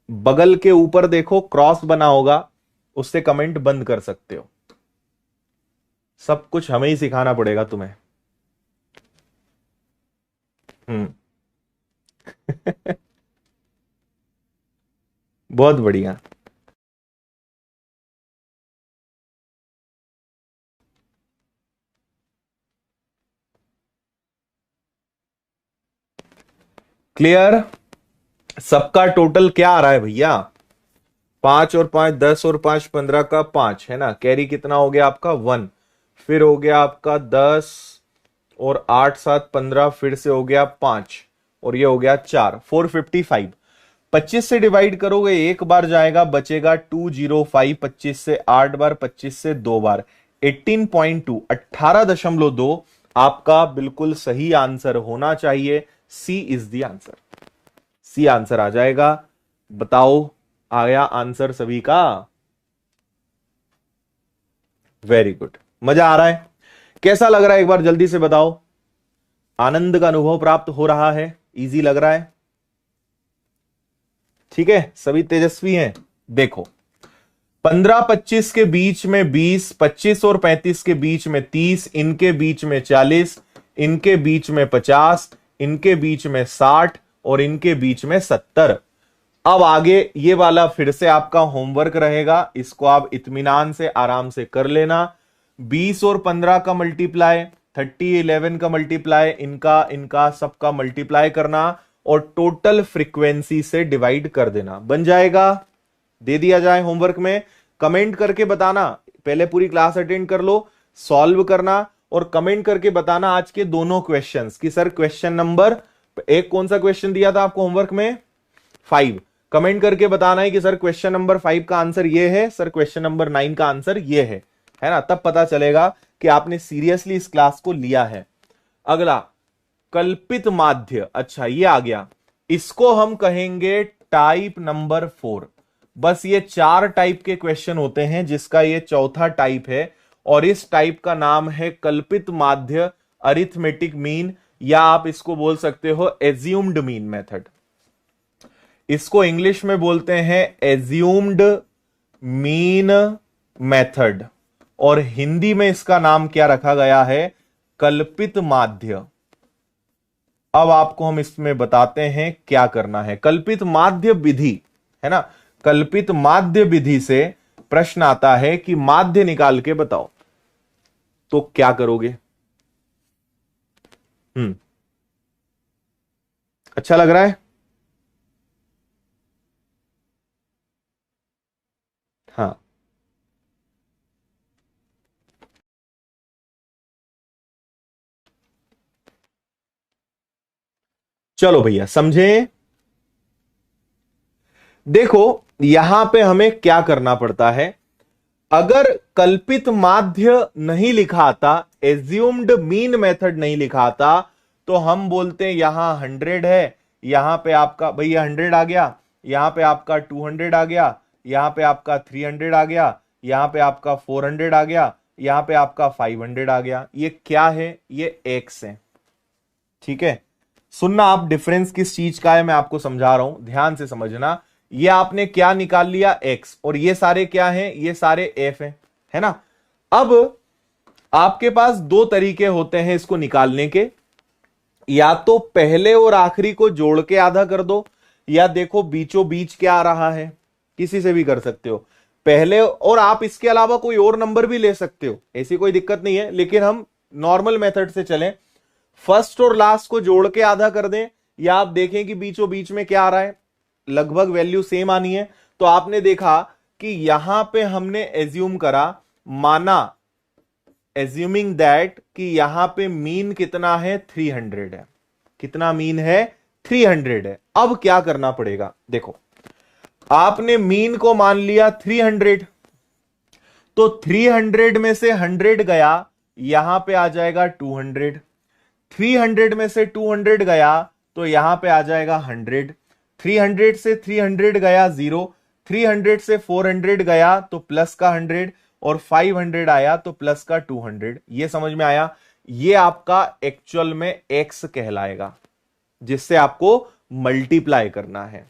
बगल के ऊपर देखो क्रॉस बना होगा, उससे कमेंट बंद कर सकते हो। सब कुछ हमें ही सिखाना पड़ेगा तुम्हें। हम्म। बहुत बढ़िया। क्लियर। सबका टोटल क्या आ रहा है भैया, 5 और 5 10 और 5 15 का 5, है ना। कैरी कितना हो गया आपका 1। फिर हो गया आपका 10 और 8 7 15, फिर से हो गया 5 और ये हो गया 4, 455। 25 से डिवाइड करोगे एक बार जाएगा, बचेगा 205। 25 से 8 बार, 25 से 2 बार, 18.2, 18.2 आपका बिल्कुल सही आंसर होना चाहिए। C is the answer. C answer आ जाएगा। बताओ आया आंसर सभी का? वेरी गुड, मजा आ रहा है। कैसा लग रहा है एक बार जल्दी से बताओ। आनंद का अनुभव प्राप्त हो रहा है, इजी लग रहा है, ठीक है, सभी तेजस्वी हैं। देखो 15-25 के बीच में 20, 25 और 35 के बीच में 30, इनके बीच में 40, इनके बीच में 50, इनके बीच में 60 और इनके बीच में 70। अब आगे ये वाला फिर से आपका होमवर्क रहेगा, इसको आप इत्मीनान से आराम से कर लेना। 20 और 15 का मल्टीप्लाई, 30, 11 का मल्टीप्लाई, इनका सबका मल्टीप्लाई करना और टोटल फ्रीक्वेंसी से डिवाइड कर देना, बन जाएगा। दे दिया जाए होमवर्क में, कमेंट करके बताना। पहले पूरी क्लास अटेंड कर लो, सॉल्व करना और कमेंट करके बताना आज के दोनों क्वेश्चंस कि सर क्वेश्चन नंबर एक कौन सा क्वेश्चन दिया था आपको होमवर्क में, 5। कमेंट करके बताना है कि सर क्वेश्चन नंबर 5 का आंसर ये है, सर क्वेश्चन नंबर 9 का आंसर ये है ना। तब पता चलेगा कि आपने सीरियसली इस क्लास को लिया है। अगला कल्पित माध्य, अच्छा ये आ गया, इसको हम कहेंगे टाइप नंबर 4। बस ये 4 टाइप के क्वेश्चन होते हैं, जिसका ये चौथा टाइप है और इस टाइप का नाम है कल्पित माध्य अरिथमेटिक मीन, या आप इसको बोल सकते हो एज्यूम्ड मीन मेथड। इसको इंग्लिश में बोलते हैं एज्यूम्ड मीन मेथड और हिंदी में इसका नाम क्या रखा गया है, कल्पित माध्य। अब आपको हम इसमें बताते हैं क्या करना है। कल्पित माध्य विधि है ना, कल्पित माध्य विधि से प्रश्न आता है कि माध्य निकाल के बताओ, तो क्या करोगे। अच्छा लग रहा है। हाँ चलो भैया समझे। देखो यहां पे हमें क्या करना पड़ता है, अगर कल्पित माध्य नहीं लिखा आता, एज्यूम्ड मीन मेथड नहीं लिखा आता, तो हम बोलते हैं यहां 100 है, यहां पे आपका भैया 100 आ गया, यहां पे आपका 200 आ गया, यहां पे आपका 300 आ गया, यहां पे आपका 400 आ गया, यहां पे आपका 500 आ गया। ये क्या है, ये एक्स है, ठीक है। सुनना आप, डिफरेंस किस चीज का है मैं आपको समझा रहा हूं, ध्यान से समझना। ये आपने क्या निकाल लिया, एक्स, और ये सारे क्या हैं, ये सारे एफ हैं, है ना। अब आपके पास दो तरीके होते हैं इसको निकालने के, या तो पहले और आखिरी को जोड़ के आधा कर दो, या देखो बीचों बीच क्या आ रहा है, किसी से भी कर सकते हो पहले, और आप इसके अलावा कोई और नंबर भी ले सकते हो, ऐसी कोई दिक्कत नहीं है, लेकिन हम नॉर्मल मेथड से चलें। फर्स्ट और लास्ट को जोड़ के आधा कर दें, या आप देखें कि बीचों बीच में क्या आ रहा है, लगभग वैल्यू सेम आनी है। तो आपने देखा कि यहां पे हमने एज्यूम करा, माना एज्यूमिंग दैट कि यहां पे मीन कितना है, 300 है। कितना मीन है, 300 है। अब क्या करना पड़ेगा, देखो आपने मीन को मान लिया 300, तो 300 में से 100 गया, यहां पे आ जाएगा 200। 300 में से 200 गया तो यहां पे आ जाएगा 100। 300 से 300 गया 0, 300 से 400 गया तो प्लस का 100, और 500 आया तो प्लस का 200। ये समझ में आया, ये आपका एक्चुअल में एक्स कहलाएगा, जिससे आपको मल्टीप्लाई करना है।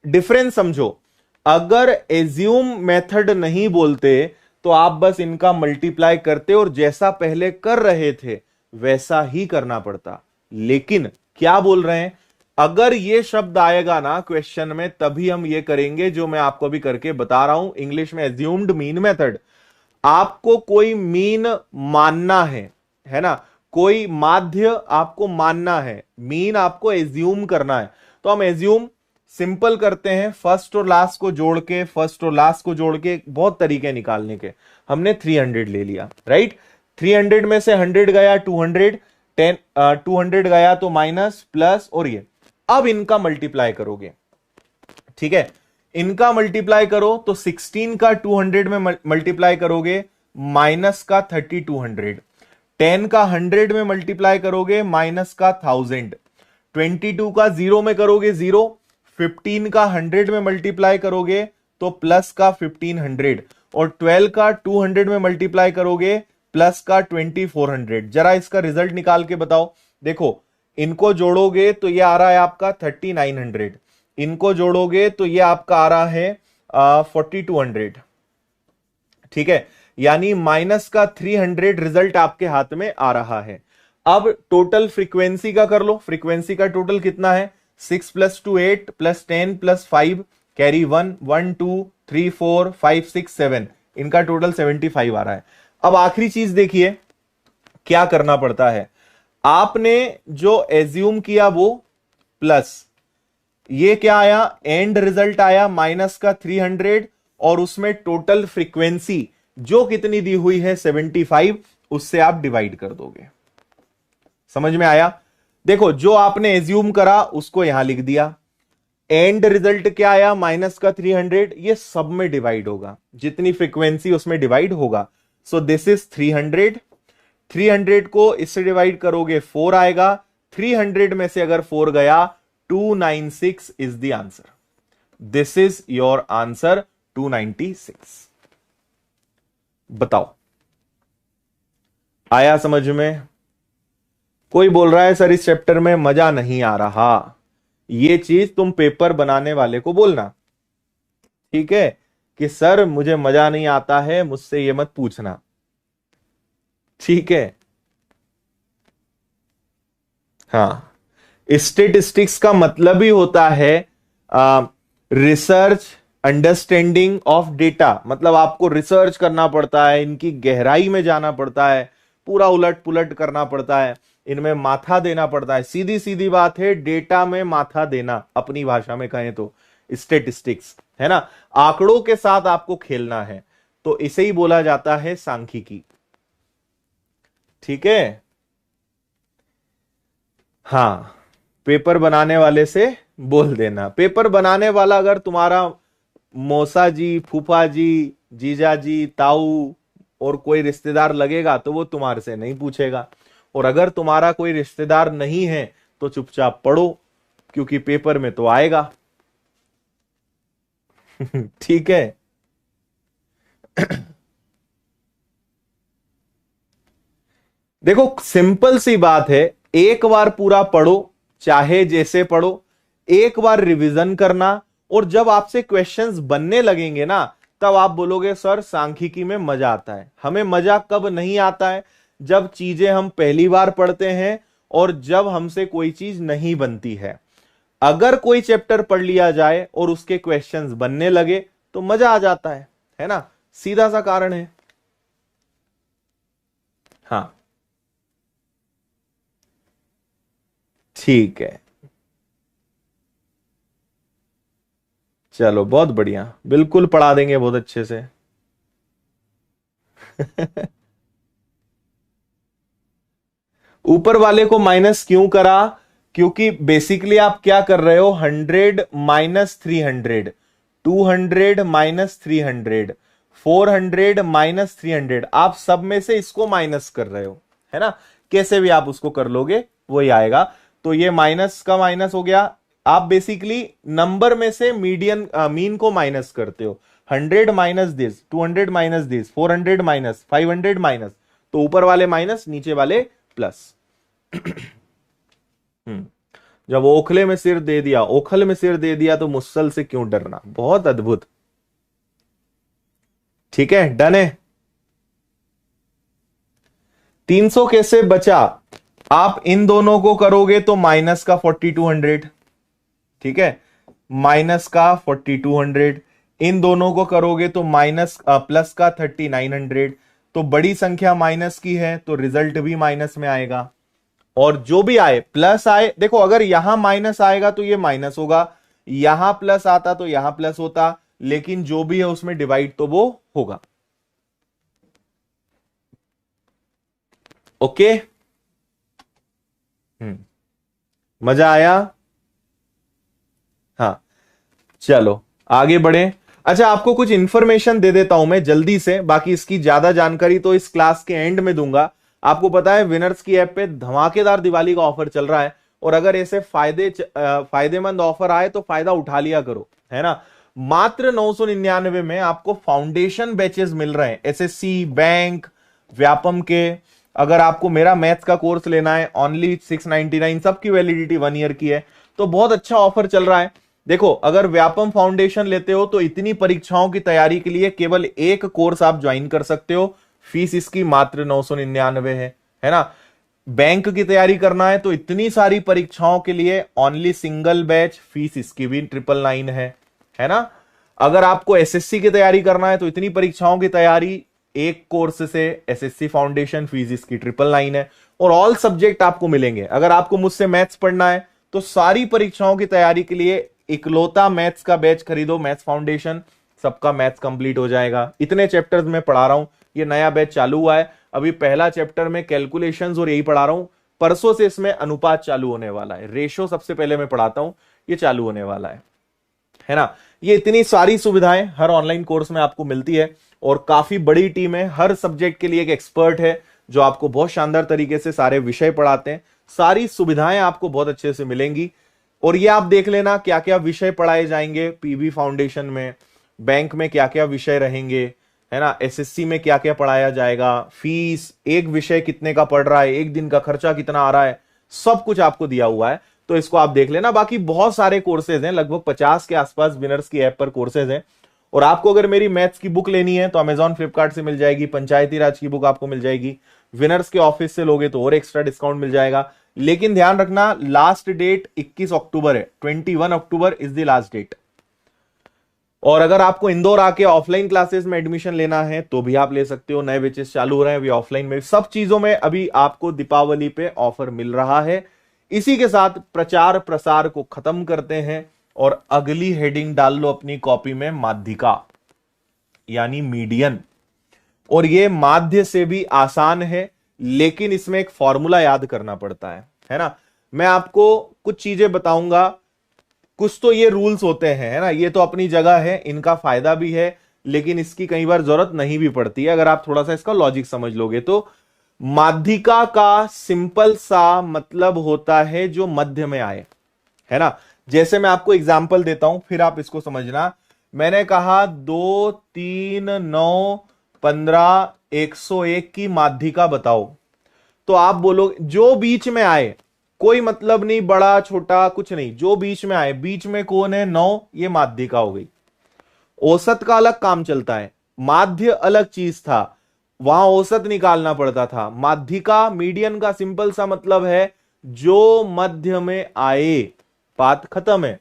डिफरेंस समझो, अगर एज्यूम मेथड नहीं बोलते तो आप बस इनका मल्टीप्लाई करते और जैसा पहले कर रहे थे वैसा ही करना पड़ता। लेकिन क्या बोल रहे हैं, अगर ये शब्द आएगा ना क्वेश्चन में, तभी हम ये करेंगे जो मैं आपको भी करके बता रहा हूं, इंग्लिश में एज्यूम्ड मीन मेथड। आपको कोई मीन मानना है ना, कोई माध्य आपको मानना है, मीन आपको एज्यूम करना है। तो हम एज्यूम सिंपल करते हैं, फर्स्ट और लास्ट को जोड़ के, फर्स्ट और लास्ट को जोड़ के, बहुत तरीके निकालने के। हमने 300 ले लिया, राइट। 300 में से 100 गया 200, 200 गया तो माइनस प्लस, और ये अब इनका मल्टीप्लाई करोगे, ठीक है। इनका मल्टीप्लाई करो तो 16 का 200 में मल्टीप्लाई करोगे, माइनस का 3200। 10 का 100 में मल्टीप्लाई करोगे, माइनस का 1000। 22 का 0 में करोगे 0, 15 का 100 में मल्टीप्लाई करोगे तो प्लस का 1500, और 12 का 200 में मल्टीप्लाई करोगे प्लस का 2400। जरा इसका रिजल्ट निकाल के बताओ। देखो, इनको जोड़ोगे तो ये आ रहा है आपका 3900, इनको जोड़ोगे तो ये आपका आ रहा है 4200। ठीक है, यानी माइनस का 300 रिजल्ट आपके हाथ में आ रहा है। अब टोटल फ्रीक्वेंसी का कर लो। फ्रीक्वेंसी का टोटल कितना है? 6 + 2 8 + 10 + 5 कैरी 1 1 2 3 4 5 6 7, इनका टोटल 75 आ रहा है। अब आखिरी चीज देखिए क्या करना पड़ता है। आपने जो एज्यूम किया वो प्लस, ये क्या आया? एंड रिजल्ट आया माइनस का 300, और उसमें टोटल फ्रीक्वेंसी जो कितनी दी हुई है 75, उससे आप डिवाइड कर दोगे। समझ में आया? देखो, जो आपने एज्यूम करा उसको यहां लिख दिया, एंड रिजल्ट क्या आया? माइनस का 300, ये सब में डिवाइड होगा, जितनी फ्रीक्वेंसी उसमें डिवाइड होगा। So this is 300। 300 को इससे डिवाइड करोगे 4 आएगा, 300 में से अगर 4 गया 296 is the answer. This is your answer 296। बताओ, आया समझ में? कोई बोल रहा है सर इस चैप्टर में मजा नहीं आ रहा। ये चीज तुम पेपर बनाने वाले को बोलना, ठीक है, कि सर मुझे मजा नहीं आता है, मुझसे ये मत पूछना, ठीक है? हाँ, स्टेटिस्टिक्स का मतलब ही होता है रिसर्च, अंडरस्टैंडिंग ऑफ डेटा। मतलब आपको रिसर्च करना पड़ता है, इनकी गहराई में जाना पड़ता है, पूरा उलट पुलट करना पड़ता है, इनमें माथा देना पड़ता है। सीधी सीधी बात है, डेटा में माथा देना, अपनी भाषा में कहें तो स्टेटिस्टिक्स, है ना? आंकड़ों के साथ आपको खेलना है, तो इसे ही बोला जाता है सांख्यिकी। ठीक है? हाँ, पेपर बनाने वाले से बोल देना। पेपर बनाने वाला अगर तुम्हारा मौसा जी, फूफा जी, जीजा जी, ताऊ और कोई रिश्तेदार लगेगा तो वो तुम्हारे से नहीं पूछेगा, और अगर तुम्हारा कोई रिश्तेदार नहीं है तो चुपचाप पढ़ो, क्योंकि पेपर में तो आएगा। ठीक है? देखो, सिंपल सी बात है, एक बार पूरा पढ़ो, चाहे जैसे पढ़ो, एक बार रिवीजन करना, और जब आपसे क्वेश्चंस बनने लगेंगे ना, तब आप बोलोगे सर सांख्यिकी में मजा आता है। हमें मजा कब नहीं आता है? जब चीजें हम पहली बार पढ़ते हैं और जब हमसे कोई चीज नहीं बनती है। अगर कोई चैप्टर पढ़ लिया जाए और उसके क्वेश्चंस बनने लगे तो मजा आ जाता है ना? सीधा सा कारण है। हाँ, ठीक है, चलो बहुत बढ़िया, बिल्कुल पढ़ा देंगे बहुत अच्छे से। ऊपर वाले को माइनस क्यों करा? क्योंकि बेसिकली आप क्या कर रहे हो, 100 - 300, 200 - 300, 400 - 300, आप सब में से इसको माइनस कर रहे हो, है ना? कैसे भी आप उसको कर लोगे वही आएगा। तो ये माइनस का माइनस हो गया। आप बेसिकली नंबर में से मीडियन मीन को माइनस करते हो। 100 minus this, 200 minus this, 400 minus, 500 minus, तो ऊपर वाले माइनस, नीचे वाले प्लस। जब ओखले में सिर दे दिया, ओखल में सिर दे दिया, तो मुसल से क्यों डरना। बहुत अद्भुत। ठीक है, डन है। 300 कैसे बचा? आप इन दोनों को करोगे तो माइनस का 4200, ठीक है, माइनस का 4200, इन दोनों को करोगे तो माइनस प्लस का 3900। तो बड़ी संख्या माइनस की है तो रिजल्ट भी माइनस में आएगा, और जो भी आए प्लस आए। देखो, अगर यहां माइनस आएगा तो ये माइनस होगा, यहां प्लस आता तो यहां प्लस होता, लेकिन जो भी है उसमें डिवाइड तो वो होगा। ओके? मजा आया? हाँ, चलो आगे बढ़े। अच्छा, आपको कुछ इंफॉर्मेशन दे देता हूं मैं जल्दी से, बाकी इसकी ज्यादा जानकारी तो इस क्लास के एंड में दूंगा। आपको पता है विनर्स की ऐप पे धमाकेदार दिवाली का ऑफर चल रहा है, और अगर ऐसे फायदेमंद ऑफर आए तो फायदा उठा लिया करो, है ना? मात्र 999 में आपको फाउंडेशन बैचेस मिल रहे हैं, एसएससी, बैंक, व्यापम के। अगर आपको मेरा मैथ्स का कोर्स लेना है ओनली 699, सबकी वैलिडिटी 1 ईयर की है, तो बहुत अच्छा ऑफर चल रहा है। देखो, अगर व्यापम फाउंडेशन लेते हो तो इतनी परीक्षाओं की तैयारी के लिए केवल एक कोर्स आप ज्वाइन कर सकते हो, फीस इसकी मात्र 999 है ना। बैंक की तैयारी करना है तो इतनी सारी परीक्षाओं के लिए ओनली सिंगल बैच, फीस इसकी भी 999 है ना। अगर आपको एसएससी की तैयारी करना है तो इतनी परीक्षाओं की तैयारी एक कोर्स से, एसएससी फाउंडेशन, फीस इसकी 999 है, और ऑल सब्जेक्ट आपको मिलेंगे। अगर आपको मुझसे मैथ्स पढ़ना है तो सारी परीक्षाओं की तैयारी के लिए इकलौता मैथ्स का बैच खरीदो, मैथ्स फाउंडेशन, सबका मैथ्स कंप्लीट हो जाएगा। इतने चैप्टर्स में पढ़ा रहा हूं, ये नया बैच चालू हुआ है, अभी पहला चैप्टर में कैलकुलेशंस और यही पढ़ा रहा हूं। परसों से इसमें अनुपात चालू होने वाला है, रेशो सबसे पहले मैं पढ़ाता हूं, ये चालू होने वाला है ना। ये इतनी सारी सुविधाएं हर ऑनलाइन कोर्स में आपको मिलती है, और काफी बड़ी टीम है, हर सब्जेक्ट के लिए एक एक्सपर्ट है जो आपको बहुत शानदार तरीके से सारे विषय पढ़ाते हैं। सारी सुविधाएं आपको बहुत अच्छे से मिलेंगी, और ये आप देख लेना क्या क्या विषय पढ़ाए जाएंगे पीबी फाउंडेशन में, बैंक में क्या क्या विषय रहेंगे, है ना, एसएससी में क्या क्या पढ़ाया जाएगा, फीस, एक विषय कितने का पड़ रहा है, एक दिन का खर्चा कितना आ रहा है, सब कुछ आपको दिया हुआ है। तो इसको आप देख लेना। बाकी बहुत सारे कोर्सेज हैं, लगभग 50 के आसपास विनर्स की ऐप पर कोर्सेज हैं। और आपको अगर मेरी मैथ्स की बुक लेनी है तो अमेजॉन, फ्लिपकार्ट से मिल जाएगी, पंचायती राज की बुक आपको मिल जाएगी, विनर्स के ऑफिस से लोगे तो और एक्स्ट्रा डिस्काउंट मिल जाएगा। लेकिन ध्यान रखना, लास्ट डेट 21 अक्टूबर है, 21 October is the last date. और अगर आपको इंदौर आके ऑफलाइन क्लासेस में एडमिशन लेना है तो भी आप ले सकते हो, नए बैचेस चालू हो रहे हैं अभी ऑफलाइन में। सब चीजों में अभी आपको दीपावली पे ऑफर मिल रहा है। इसी के साथ प्रचार प्रसार को खत्म करते हैं और अगली हेडिंग डाल लो अपनी कॉपी में, माध्यिका यानी मीडियन। और ये माध्य से भी आसान है, लेकिन इसमें एक फॉर्मूला याद करना पड़ता है ना। मैं आपको कुछ चीजें बताऊंगा, कुछ तो ये रूल्स होते हैं, है ना, ये तो अपनी जगह है, इनका फायदा भी है, लेकिन इसकी कई बार जरूरत नहीं भी पड़ती है अगर आप थोड़ा सा इसका लॉजिक समझ लोगे तो। माध्यिका का सिंपल सा मतलब होता है जो मध्य में आए, है ना। जैसे मैं आपको एग्जांपल देता हूं, फिर आप इसको समझना। मैंने कहा 2, 3, 9, 15, 101 की माध्यिका बताओ, तो आप बोलो जो बीच में आए, कोई मतलब नहीं बड़ा छोटा कुछ नहीं, जो बीच में आए, बीच में कौन है, 9, ये माध्यिका हो गई। औसत का अलग काम चलता है, माध्य अलग चीज था, वहां औसत निकालना पड़ता था। माध्यिका, मीडियन का सिंपल सा मतलब है जो मध्य में आए, बात खत्म है।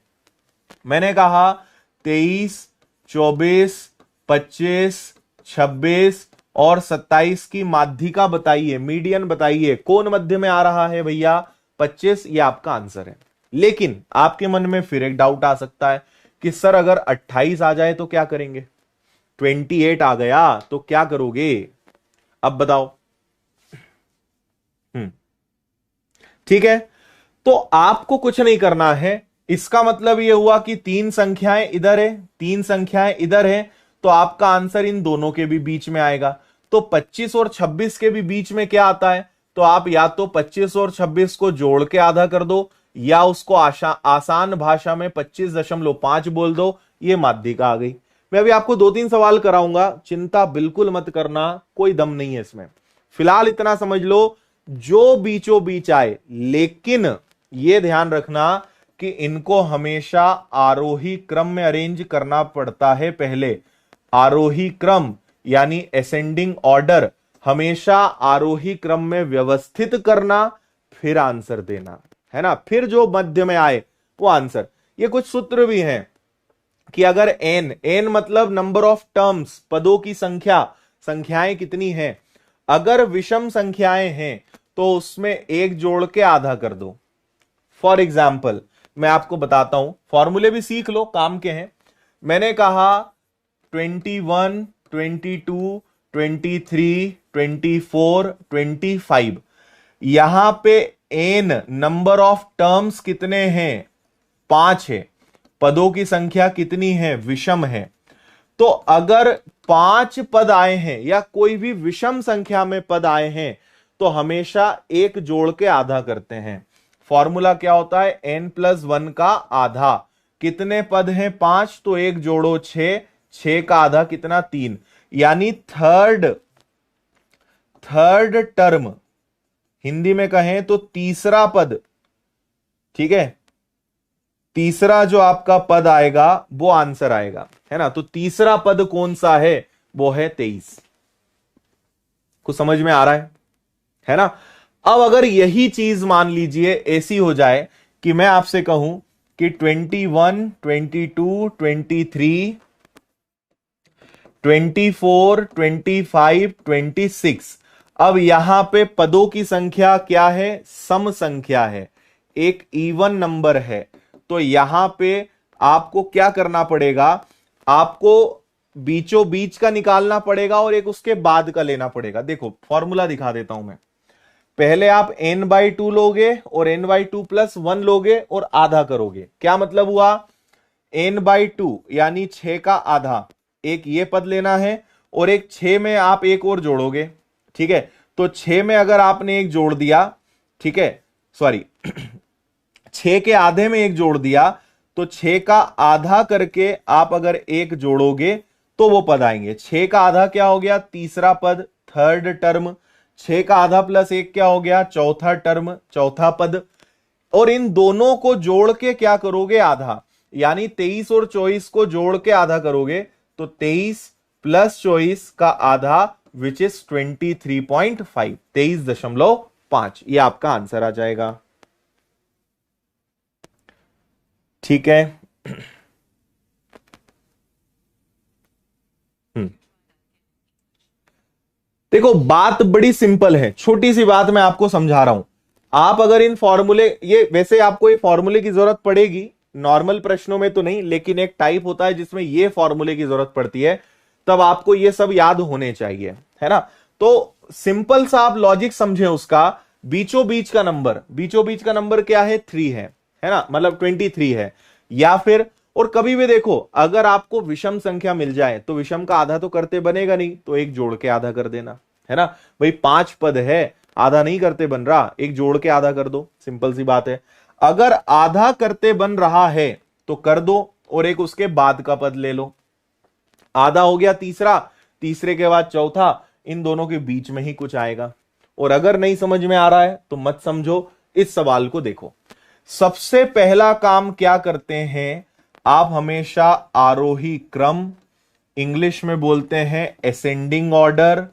मैंने कहा 23, 24, 25, 26 और 27 की माध्यिका बताइए, मीडियन बताइए, कौन मध्य में आ रहा है भैया, 25, ये आपका आंसर है। लेकिन आपके मन में फिर एक डाउट आ सकता है कि सर अगर 28 आ जाए तो क्या करेंगे, 28 आ गया तो क्या करोगे, अब बताओ। ठीक है, तो आपको कुछ नहीं करना है। इसका मतलब यह हुआ कि 3 संख्याएं इधर है, 3 संख्याएं इधर है, तो आपका आंसर इन दोनों के भी बीच में आएगा। तो 25 और 26 के भी बीच में क्या आता है, तो आप या तो 25 और 26 को जोड़ के आधा कर दो, या उसको आसान भाषा में 25.5 बोल दो, ये माध्यिका आ गई। मैं अभी आपको 2-3 सवाल कराऊंगा, चिंता बिल्कुल मत करना, कोई दम नहीं है इसमें। फिलहाल इतना समझ लो, जो बीचों बीच आए, लेकिन यह ध्यान रखना कि इनको हमेशा आरोही क्रम में अरेंज करना पड़ता है। पहले आरोही क्रम यानी असेंडिंग ऑर्डर, हमेशा आरोही क्रम में व्यवस्थित करना, फिर आंसर देना, है ना, फिर जो मध्य में आए वो आंसर। ये कुछ सूत्र भी हैं कि अगर n मतलब नंबर ऑफ टर्म्स, पदों की संख्या, संख्याएं कितनी हैं, अगर विषम संख्याएं हैं तो उसमें एक जोड़ के आधा कर दो। फॉर एग्जाम्पल मैं आपको बताता हूं, फॉर्मूले भी सीख लो, काम के हैं। मैंने कहा 21, 22, 23, 24, 25, यहां पे n नंबर ऑफ टर्म्स कितने हैं, 5 है, पदों की संख्या कितनी है, विषम है। तो अगर 5 पद आए हैं या कोई भी विषम संख्या में पद आए हैं तो हमेशा एक जोड़ के आधा करते हैं। फॉर्मूला क्या होता है, n+1 का आधा। कितने पद हैं, 5, तो एक जोड़ो 6, 6 का आधा कितना, 3, यानी थर्ड थर्ड टर्म, हिंदी में कहें तो तीसरा पद, ठीक है, तीसरा जो आपका पद आएगा वो आंसर आएगा, है ना। तो तीसरा पद कौन सा है, वो है 23। कुछ समझ में आ रहा है ना। अब अगर यही चीज मान लीजिए ऐसी हो जाए कि मैं आपसे कहूं कि 21, 22, 23, 24, 25, 26, अब यहां पे पदों की संख्या क्या है, सम संख्या है, एक इवन नंबर है। तो यहां पे आपको क्या करना पड़ेगा, आपको बीचों बीच का निकालना पड़ेगा और एक उसके बाद का लेना पड़ेगा। देखो फॉर्मूला दिखा देता हूं मैं। पहले आप n/2 लोगे और n/2+1 लोगे और आधा करोगे। क्या मतलब हुआ, n/2 यानी 6 का आधा, एक ये पद लेना है और एक 6 में आप एक और जोड़ोगे, ठीक है। तो 6 में अगर आपने एक जोड़ दिया, ठीक है, सॉरी 6 के आधे में एक जोड़ दिया, तो 6 का आधा करके आप अगर एक जोड़ोगे तो वो पद आएंगे। 6 का आधा क्या हो गया, तीसरा पद, थर्ड टर्म। 6 का आधा प्लस एक क्या हो गया, चौथा टर्म, चौथा पद। और इन दोनों को जोड़ के क्या करोगे, आधा, यानी 23 और 24 को जोड़ के आधा करोगे तो 23 प्लस 24 का आधा विच इज 23.5, 23.5, ये आपका आंसर आ जाएगा, ठीक है। देखो बात बड़ी सिंपल है, छोटी सी बात मैं आपको समझा रहा हूं। आप अगर इन फॉर्मूले, ये वैसे आपको ये फॉर्मूले की जरूरत पड़ेगी नॉर्मल प्रश्नों में तो नहीं, लेकिन एक टाइप होता है जिसमें ये फॉर्मूले की जरूरत पड़ती है, तब आपको ये सब याद होने चाहिए, है ना। तो सिंपल सा आप लॉजिक समझे उसका। बीचों बीच का नंबर, बीचों बीच का नंबर क्या है, 3 है ना, मतलब 23 है। या फिर, और कभी भी देखो अगर आपको विषम संख्या मिल जाए तो विषम का आधा तो करते बनेगा नहीं, तो एक जोड़ के आधा कर देना, है ना। भाई 5 पद है, आधा नहीं करते बन रहा, एक जोड़ के आधा कर दो, सिंपल सी बात है। अगर आधा करते बन रहा है तो कर दो और एक उसके बाद का पद ले लो। आधा हो गया तीसरा, तीसरे के बाद चौथा, इन दोनों के बीच में ही कुछ आएगा। और अगर नहीं समझ में आ रहा है तो मत समझो, इस सवाल को देखो। सबसे पहला काम क्या करते हैं, आप हमेशा आरोही क्रम, इंग्लिश में बोलते हैं असेंडिंग ऑर्डर,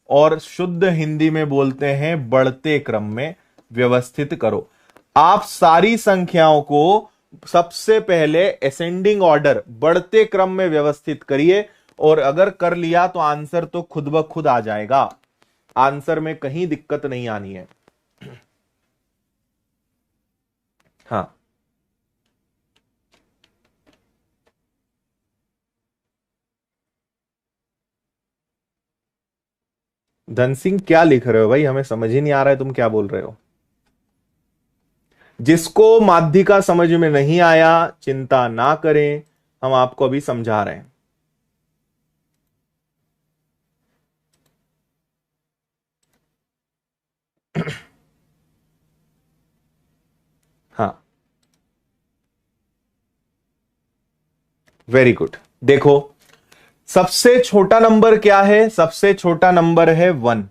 और शुद्ध हिंदी में बोलते हैं बढ़ते क्रम में व्यवस्थित करो। आप सारी संख्याओं को सबसे पहले असेंडिंग ऑर्डर, बढ़ते क्रम में व्यवस्थित करिए, और अगर कर लिया तो आंसर तो खुद ब खुद आ जाएगा, आंसर में कहीं दिक्कत नहीं आनी है। हाँ, धन सिंह क्या लिख रहे हो भाई, हमें समझ ही नहीं आ रहा है तुम क्या बोल रहे हो। जिसको माध्यिका समझ में नहीं आया चिंता ना करें, हम आपको अभी समझा रहे हैं। हाँ, वेरी गुड। देखो सबसे छोटा नंबर क्या है, सबसे छोटा नंबर है 1।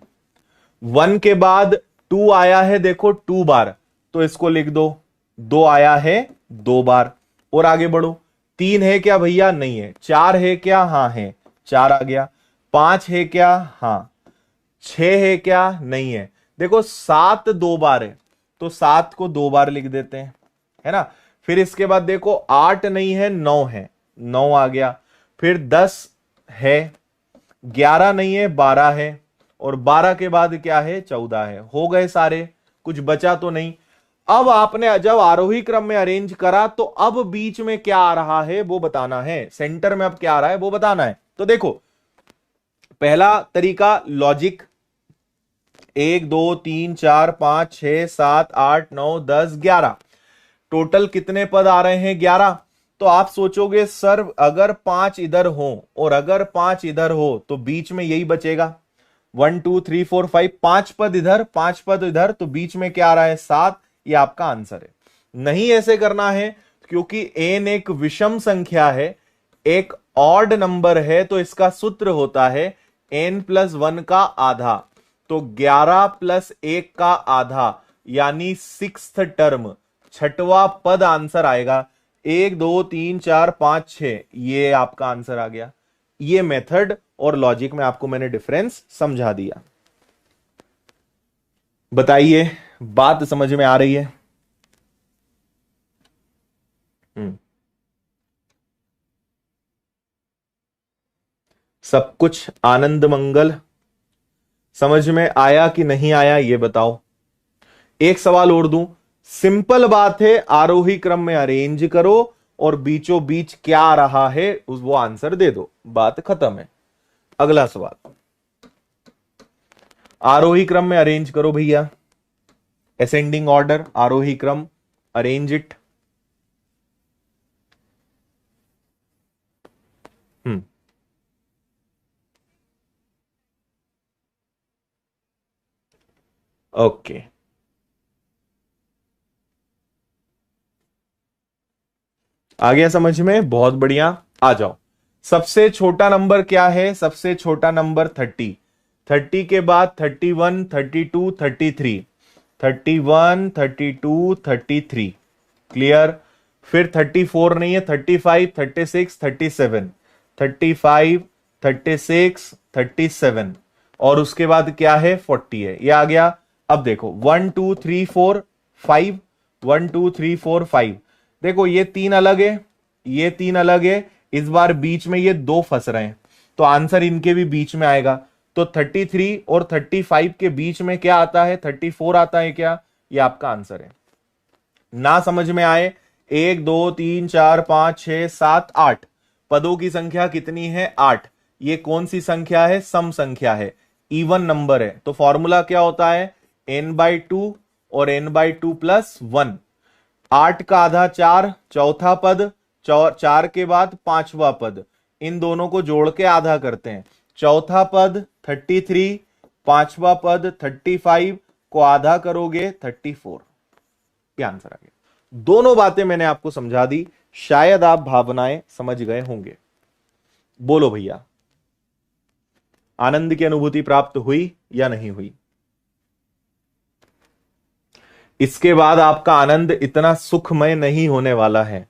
1 के बाद 2 आया है, देखो 2 बार, तो इसको लिख दो। 2 आया है 2 बार, और आगे बढ़ो। 3 है क्या भैया, नहीं है। 4 है क्या, हाँ है, 4 आ गया। 5 है क्या, हाँ। 6 है क्या, नहीं है। देखो 7 2 बार है, तो 7 को 2 बार लिख देते हैं, है ना। फिर इसके बाद देखो 8 नहीं है, 9 है, 9 आ गया। फिर 10 है, 11 नहीं है, 12 है, और 12 के बाद क्या है, 14 है। हो गए सारे, कुछ बचा तो नहीं। अब आपने जब आरोही क्रम में अरेंज करा तो अब बीच में क्या आ रहा है वो बताना है, सेंटर में अब क्या आ रहा है वो बताना है। तो देखो पहला तरीका लॉजिक, 1 2 3 4 5 6 7 8 9 10 11, टोटल कितने पद आ रहे हैं, 11। तो आप सोचोगे सर अगर 5 इधर हो और अगर 5 इधर हो तो बीच में यही बचेगा, 1 2 3 4 5, 5 पद इधर 5 पद इधर, तो बीच में क्या आ रहा है, 7। ये आपका आंसर है। नहीं ऐसे करना है, क्योंकि n एक विषम संख्या है, एक ऑड नंबर है, तो इसका सूत्र होता है n+1 का आधा। तो 11 प्लस 1 का आधा यानी सिक्स्थ टर्म, छठवां पद आंसर आएगा। 1 2 3 4 5 6, ये आपका आंसर आ गया। ये मेथड और लॉजिक में आपको मैंने डिफरेंस समझा दिया। बताइए, बात समझ में आ रही है? सब कुछ आनंद मंगल समझ में आया कि नहीं आया, ये बताओ। एक सवाल और दूं, सिंपल बात है, आरोही क्रम में अरेंज करो और बीचों बीच क्या आ रहा है वो आंसर दे दो, बात खत्म है। अगला सवाल, आरोही क्रम में अरेंज करो भैया, असेंडिंग ऑर्डर, आरोही क्रम, अरेंज इट। ओके, आ गया समझ में? बहुत बढ़िया, आ जाओ। सबसे छोटा नंबर क्या है? सबसे छोटा नंबर 30। 30 के बाद 31, 32, 33, 31, 32, 33, क्लियर। फिर 34 नहीं है, 35, 36, 37, 35, 36, 37, और उसके बाद क्या है? 40 है, ये आ गया। अब देखो 1 2 3 4 5, 1 2 3 4 5, देखो ये तीन अलग है, ये तीन अलग है, इस बार बीच में ये दो फंस रहे हैं, तो आंसर इनके भी बीच में आएगा। तो 33 और 35 के बीच में क्या आता है? 34 आता है क्या? ये आपका आंसर है। ना समझ में आए, 1 2 3 4 5 6 7 8, पदों की संख्या कितनी है? 8। ये कौन सी संख्या है? सम संख्या है, इवन नंबर है। तो फॉर्मूला क्या होता है? n/2 और n/2 प्लस 1। 8 का आधा 4, चौथा पद, 4 के बाद पांचवा पद, इन दोनों को जोड़ के आधा करते हैं। चौथा पद 33, पांचवा पद 35, को आधा करोगे 34, ये आंसर आ गया। दोनों बातें मैंने आपको समझा दी, शायद आप भावनाएं समझ गए होंगे। बोलो भैया, आनंद की अनुभूति प्राप्त हुई या नहीं हुई? इसके बाद आपका आनंद इतना सुखमय नहीं होने वाला है।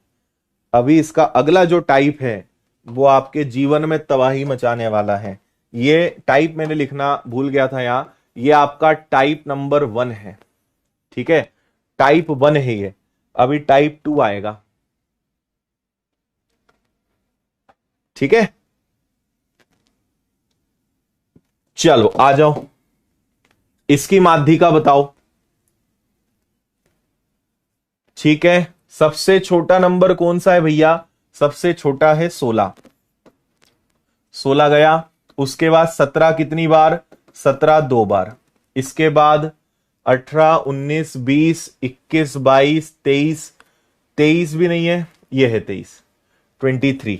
अभी इसका अगला जो टाइप है वो आपके जीवन में तबाही मचाने वाला है। ये टाइप मैंने लिखना भूल गया था यहां, ये आपका टाइप नंबर 1 है, ठीक है? टाइप 1 है ये, अभी टाइप 2 आएगा, ठीक है? चलो आ जाओ, इसकी माध्यिका बताओ। ठीक है, सबसे छोटा नंबर कौन सा है भैया? सबसे छोटा है 16। 16 गया, उसके बाद 17 कितनी बार? 17 दो बार। इसके बाद 18, 19, 20, 21, 22, 23, 23 भी नहीं है, ये है 23, 23।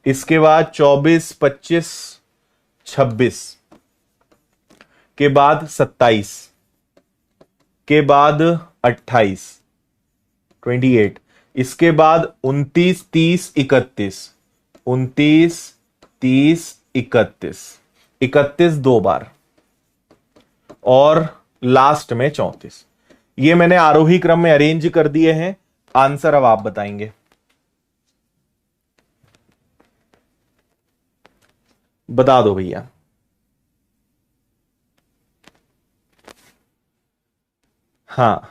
इसके बाद 24, 25, 26 के बाद 27 के बाद 28, 28। इसके बाद 29, 30, 31, 29, 30, 31, 31 दो बार, और लास्ट में 34। ये मैंने आरोही क्रम में अरेंज कर दिए हैं। आंसर अब आप बताएंगे, बता दो भैया। हाँ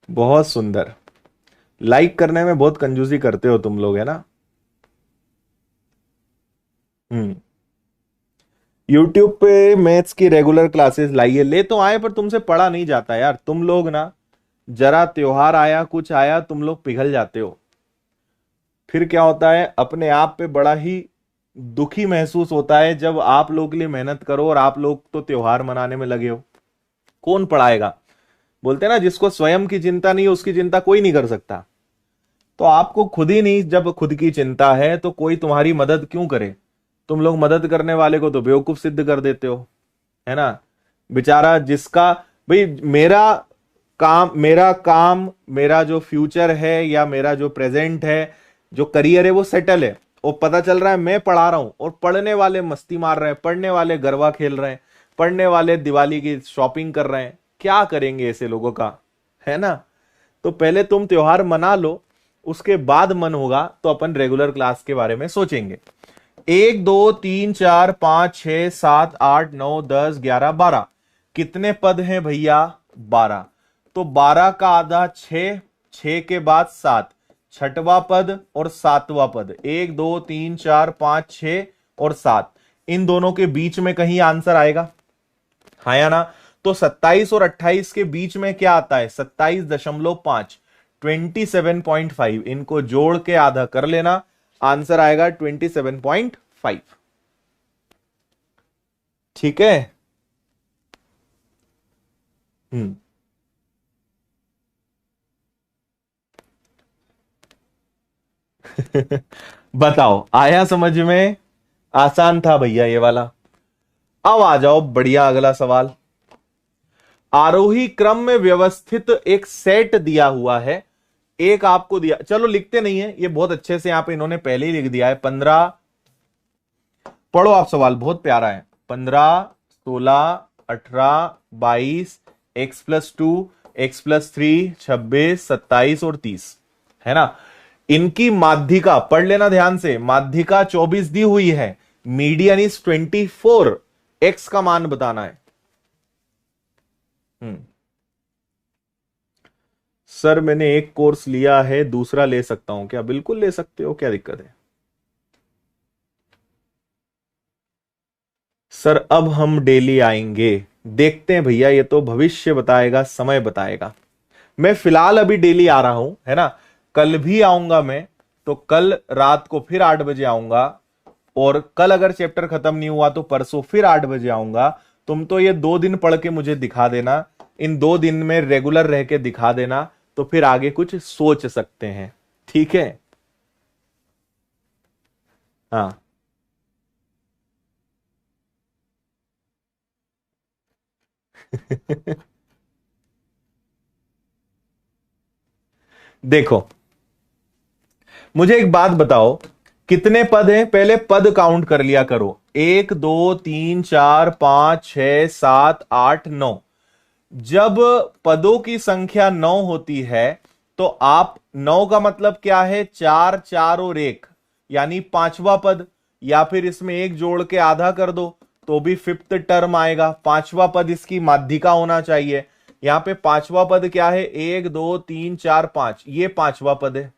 बहुत सुंदर, लाइक करने में बहुत कंजूसी करते हो तुम लोग, है ना? हम्म। यूट्यूब पे मैथ्स की रेगुलर क्लासेस लाइए, ले तो आए पर तुमसे पढ़ा नहीं जाता यार। तुम लोग ना, जरा त्योहार आया, कुछ आया, तुम लोग पिघल जाते हो। फिर क्या होता है, अपने आप पे बड़ा ही दुखी महसूस होता है जब आप लोग के लिए मेहनत करो और आप लोग तो त्योहार मनाने में लगे हो। कौन पढ़ाएगा? बोलते हैं ना, जिसको स्वयं की चिंता नहीं है उसकी चिंता कोई नहीं कर सकता। तो आपको खुद ही नहीं, जब खुद की चिंता है तो कोई तुम्हारी मदद क्यों करे? तुम लोग मदद करने वाले को तो बेवकूफ सिद्ध कर देते हो, है ना? बेचारा जिसका, भाई मेरा काम, मेरा जो फ्यूचर है या मेरा जो प्रेजेंट है, जो करियर है वो सेटल है, और पता चल रहा है मैं पढ़ा रहा हूं और पढ़ने वाले मस्ती मार रहे हैं, पढ़ने वाले गरबा खेल रहे हैं, पढ़ने वाले दिवाली की शॉपिंग कर रहे हैं, क्या करेंगे ऐसे लोगों का, है ना। तो पहले तुम त्योहार मना लो, उसके बाद मन होगा तो अपन रेगुलर क्लास के बारे में सोचेंगे। 1 2 3 4 5 6 7 8 9 10 11 12 कितने पद हैं भैया, 12। तो 12 का आधा 6, 6 के बाद 7, छठवां पद और सातवां पद, 1 2 3 4 5 6 और 7, इन दोनों के बीच में कहीं आंसर आएगा, हाँ या ना। तो 27 और 28 के बीच में क्या आता है, 27.5, 27.5, इनको जोड़ के आधा कर लेना, आंसर आएगा 27.5। ठीक है। हम्म। बताओ आया समझ में, आसान था भैया ये वाला। अब आ जाओ बढ़िया अगला सवाल। आरोही क्रम में व्यवस्थित एक सेट दिया हुआ है, एक आपको दिया, चलो लिखते नहीं है, ये बहुत अच्छे से यहां पे इन्होंने पहले ही लिख दिया है। 15, पढ़ो आप सवाल, बहुत प्यारा है। 15, 16, 18, 22, x+2, x+3, 26, 27 और 30, है ना। इनकी माध्यिका पढ़ लेना ध्यान से, माध्यिका 24 दी हुई है, मीडियन इज 24, एक्स का मान बताना है। सर मैंने एक कोर्स लिया है, दूसरा ले सकता हूं क्या, बिल्कुल ले सकते हो, क्या दिक्कत है। सर अब हम डेली आएंगे, देखते हैं भैया, ये तो भविष्य बताएगा, समय बताएगा। मैं फिलहाल अभी डेली आ रहा हूं, है ना। कल भी आऊंगा मैं, तो कल रात को फिर 8 बजे आऊंगा, और कल अगर चैप्टर खत्म नहीं हुआ तो परसों फिर 8 बजे आऊंगा। तुम तो ये 2 दिन पढ़ के मुझे दिखा देना, इन 2 दिन में रेगुलर रह के दिखा देना, तो फिर आगे कुछ सोच सकते हैं, ठीक है। हाँ। देखो मुझे एक बात बताओ, कितने पद हैं, पहले पद काउंट कर लिया करो। 1 2 3 4 5 6 7 8 9। जब पदों की संख्या 9 होती है, तो आप 9 का मतलब क्या है, 4 4 और 1, यानी पांचवा पद, या फिर इसमें एक जोड़ के आधा कर दो तो भी फिफ्थ टर्म आएगा। पांचवा पद इसकी माध्यिका होना चाहिए। यहां पे पांचवा पद क्या है, 1 2 3 4 5, ये पांचवा पद है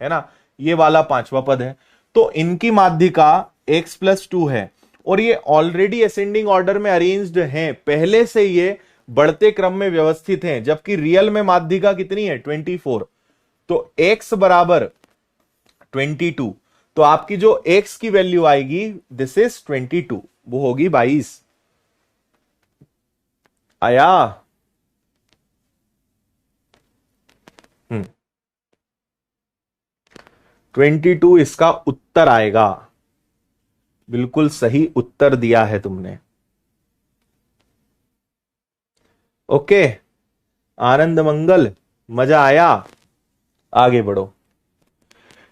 ना, ये वाला पांचवा पद है। तो इनकी माध्यिका x+2 है, और ये ऑलरेडी असेंडिंग ऑर्डर में अरेंज्ड हैं, पहले से ये बढ़ते क्रम में व्यवस्थित हैं, जबकि रियल में माध्यिका कितनी है, 24। तो x बराबर 22, तो आपकी जो x की वैल्यू आएगी, दिस इज 22, वो होगी 22। आया। 22 इसका उत्तर आएगा, बिल्कुल सही उत्तर दिया है तुमने। ओके, आनंद मंगल, मजा आया। आगे बढ़ो।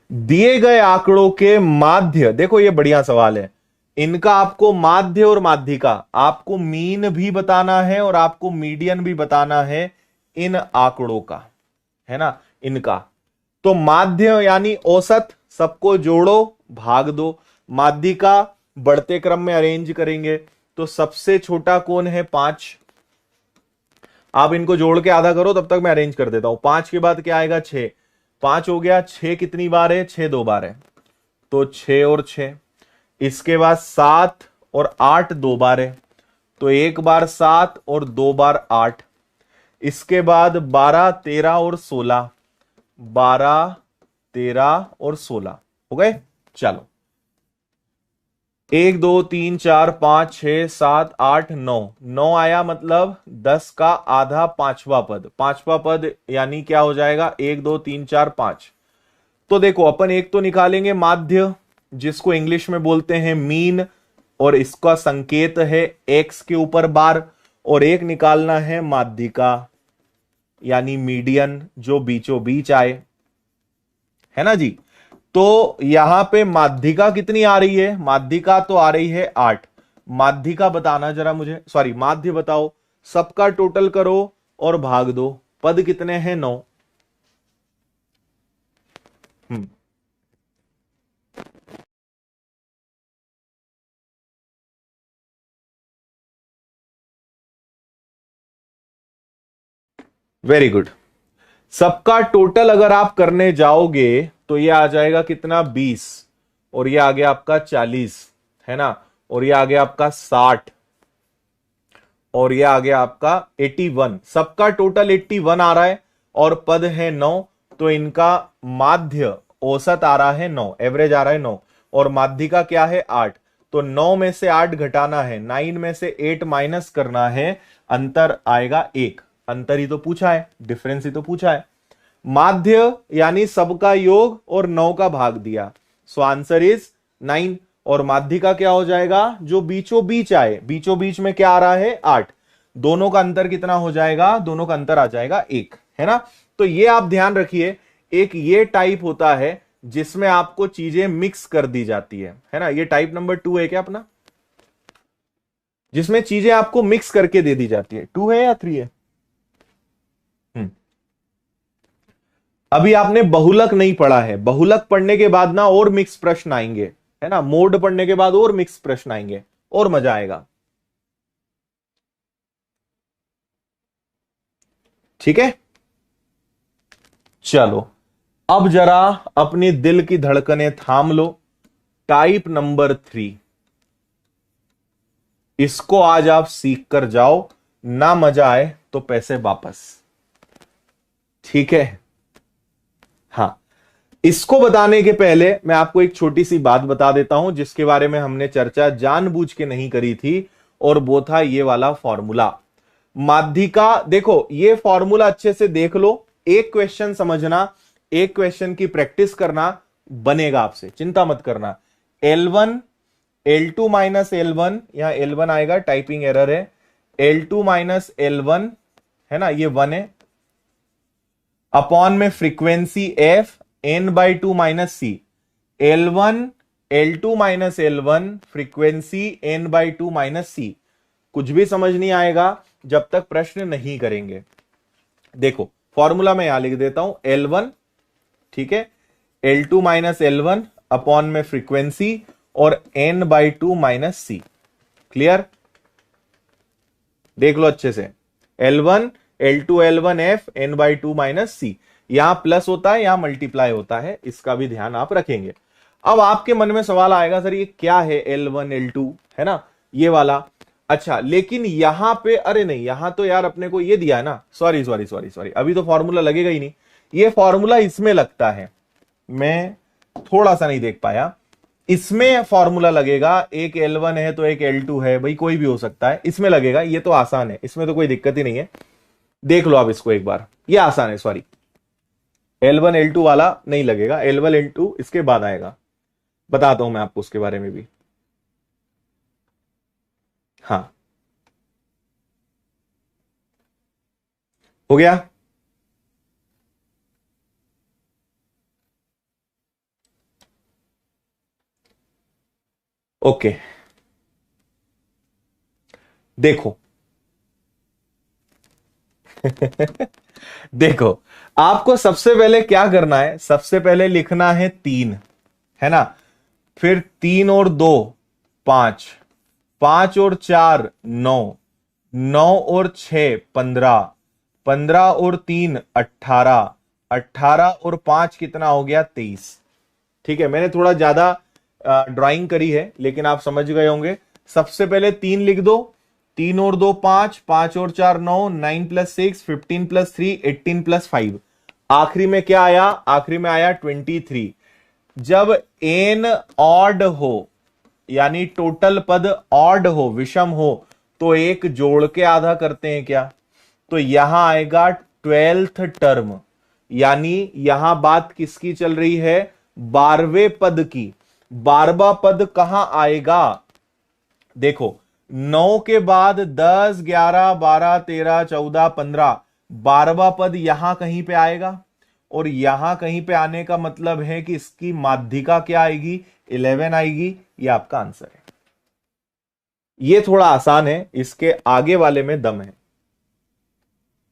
दिए गए आंकड़ों के माध्य, देखो ये बढ़िया सवाल है, इनका आपको माध्य और माध्यिका, आपको मीन भी बताना है और आपको मीडियन भी बताना है इन आंकड़ों का, है ना, इनका। तो माध्य यानी औसत, सबको जोड़ो भाग दो। माध्यिका बढ़ते क्रम में अरेंज करेंगे, तो सबसे छोटा कौन है, 5, आप इनको जोड़ के आधा करो, तब तक मैं अरेंज कर देता हूं। 5 के बाद क्या आएगा, 6, 5 हो गया, 6 कितनी बार है, 6 2 बार है, तो 6 और 6। इसके बाद 7 और 8 2 बार है, तो 1 बार 7 और 2 बार 8। इसके बाद 12 13 और 16, 12 13 और 16 हो गए। चलो 1 2 3 4 5 6 7 8 9, 9 आया, मतलब 10 का आधा पांचवा पद, पांचवा पद यानी क्या हो जाएगा, 1 2 3 4 5। तो देखो अपन एक तो निकालेंगे माध्य, जिसको इंग्लिश में बोलते हैं मीन, और इसका संकेत है एक्स के ऊपर बार, और एक निकालना है माध्यिका यानी मीडियन, जो बीचों बीच आए, है ना जी। तो यहां पे माध्यिका कितनी आ रही है? माध्यिका तो आ रही है 8। माध्यिका बताना जरा मुझे, सॉरी माध्य बताओ। सबका टोटल करो और भाग दो। पद कितने हैं? 9। Very good. सबका टोटल अगर आप करने जाओगे तो ये आ जाएगा कितना? 20। और ये आ गया आपका 40, है ना। और ये आ गया आपका 60। और ये आ गया आपका 81। सबका टोटल 81 आ रहा है और पद है 9। तो इनका माध्य औसत आ रहा है 9, एवरेज आ रहा है 9। और माध्यिका क्या है? 8। तो 9 में से 8 घटाना है, 9 में से 8 माइनस करना है, अंतर आएगा 1। अंतर ही तो पूछा है, डिफरेंस ही तो पूछा है। माध्य यानी सबका योग और 9 का भाग दिया, सो आंसर इज 9। और माध्यिका क्या हो जाएगा? जो बीचों बीच आए, बीचों बीच में क्या आ रहा है? 8। दोनों का अंतर कितना हो जाएगा? दोनों का अंतर आ जाएगा 1, है ना। तो ये आप ध्यान रखिए, एक ये टाइप होता है जिसमें आपको चीजें मिक्स कर दी जाती है ना। ये टाइप नंबर 2 है क्या अपना, जिसमें चीजें आपको मिक्स करके दे दी जाती है? 2 है या 3 है? अभी आपने बहुलक नहीं पढ़ा है। बहुलक पढ़ने के बाद ना और मिक्स प्रश्न आएंगे, है ना। मोड पढ़ने के बाद और मिक्स प्रश्न आएंगे और मजा आएगा। ठीक है, चलो अब जरा अपनी दिल की धड़कनें थाम लो। टाइप नंबर 3, इसको आज आप सीख कर जाओ, ना मजा आए तो पैसे वापस। ठीक है, हाँ। इसको बताने के पहले मैं आपको एक छोटी सी बात बता देता हूं जिसके बारे में हमने चर्चा जानबूझ के नहीं करी थी, और वो था ये वाला फॉर्मूला। माध्यिका, देखो ये फॉर्मूला अच्छे से देख लो। एक क्वेश्चन समझना, एक क्वेश्चन की प्रैक्टिस करना, बनेगा आपसे, चिंता मत करना। L1 L2 माइनस L1, यहां L1 आएगा, टाइपिंग एरर है। L2 माइनस L1, है ना, ये 1 है। अपॉन में frequency F n/2 minus C. L1 L2 minus L1, frequency n/2 minus C. कुछ भी समझ नहीं आएगा जब तक प्रश्न नहीं करेंगे। देखो फॉर्मूला मैं यहां लिख देता हूं, L1, ठीक है, L2 माइनस L1 अपॉन में फ्रीक्वेंसी और n/2 माइनस सी। क्लियर? देख लो अच्छे से। L1 L2 L1 F n/2 minus सी। यहां प्लस होता है, यहां मल्टीप्लाई होता है, इसका भी ध्यान आप रखेंगे। अब आपके मन में सवाल आएगा, सर ये क्या है L1 L2, है ना, ये वाला। अच्छा, लेकिन यहां पे, अरे नहीं, यहां तो यार अपने को ये दिया है ना, सॉरी सॉरी सॉरी सॉरी, अभी तो फॉर्मूला लगेगा ही नहीं। ये फॉर्मूला इसमें लगता है, मैं थोड़ा सा नहीं देख पाया। इसमें फॉर्मूला लगेगा, एक L1 है तो एक L2 है, भाई कोई भी हो सकता है, इसमें लगेगा। ये तो आसान है, इसमें तो कोई दिक्कत ही नहीं है। देख लो आप इसको एक बार, ये आसान है, सॉरी। L1 L2 वाला नहीं लगेगा, L1 L2 इसके बाद आएगा, बताता हूं मैं आपको उसके बारे में भी। हाँ, हो गया। ओके, देखो देखो, आपको सबसे पहले क्या करना है? सबसे पहले लिखना है 3, है ना। फिर 3 और 2 5, 5 और 4 9, 9 और 6 15, 15 और 3 18, 18 और 5 कितना हो गया? 23। ठीक है, मैंने थोड़ा ज्यादा ड्राइंग करी है लेकिन आप समझ गए होंगे। सबसे पहले 3 लिख दो, 3 और 2 5, 5 और 4 9, 9 प्लस 6 15 प्लस 3 18 प्लस 5। आखिरी में क्या आया? आखिरी में आया 23। जब n ऑड हो, यानी टोटल पद ऑड हो, विषम हो, तो एक जोड़ के आधा करते हैं क्या? तो यहां आएगा 12th टर्म, यानी यहां बात किसकी चल रही है? 12वें पद की। 12वां पद कहां आएगा? देखो 9 के बाद 10 11 12 13 14 15, 12वां पद यहां कहीं पे आएगा। और यहां कहीं पे आने का मतलब है कि इसकी माध्यिका क्या आएगी, 11 आएगी। ये आपका आंसर है। ये थोड़ा आसान है, इसके आगे वाले में दम है।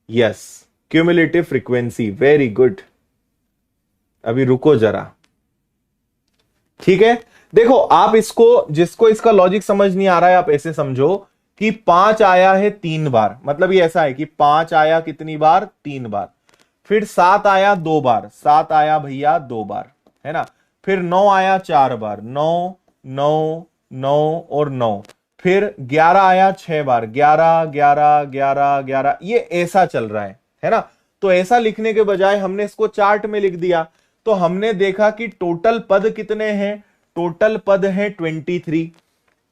Yes, cumulative frequency, very good. अभी रुको जरा, ठीक है। देखो आप इसको, जिसको इसका लॉजिक समझ नहीं आ रहा है, आप ऐसे समझो कि 5 आया है 3 बार, मतलब ये ऐसा है कि 5 आया कितनी बार, 3 बार। फिर 7 आया 2 बार, 7 आया भैया 2 बार, है ना। फिर 9 आया 4 बार, 9 9 9 और 9। फिर 11 आया 6 बार, 11 11 11 11। ये ऐसा चल रहा है ना। तो ऐसा लिखने के बजाय हमने इसको चार्ट में लिख दिया, तो हमने देखा कि टोटल पद कितने हैं, टोटल पद है 23।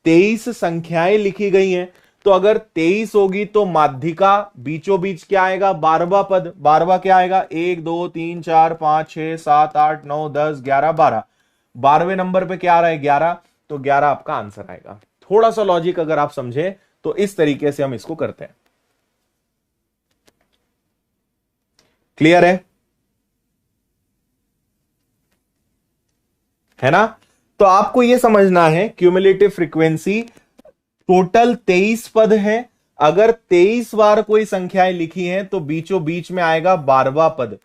23 संख्याएं लिखी गई हैं, तो अगर 23 होगी तो माध्यिका बीचों बीच क्या आएगा, 12वां पद। 12वां क्या आएगा, 1 2 3 4 5 6 7 8 9 10 11 12। 12वें नंबर पे क्या आ रहा है, 11। तो 11 आपका आंसर आएगा। थोड़ा सा लॉजिक अगर आप समझे तो इस तरीके से हम इसको करते हैं। क्लियर है ना। तो आपको यह समझना है क्यूमुलेटिव फ्रीक्वेंसी, टोटल 23 पद है। अगर 23 बार कोई संख्याएं लिखी हैं तो बीचों बीच में आएगा 12वां पद।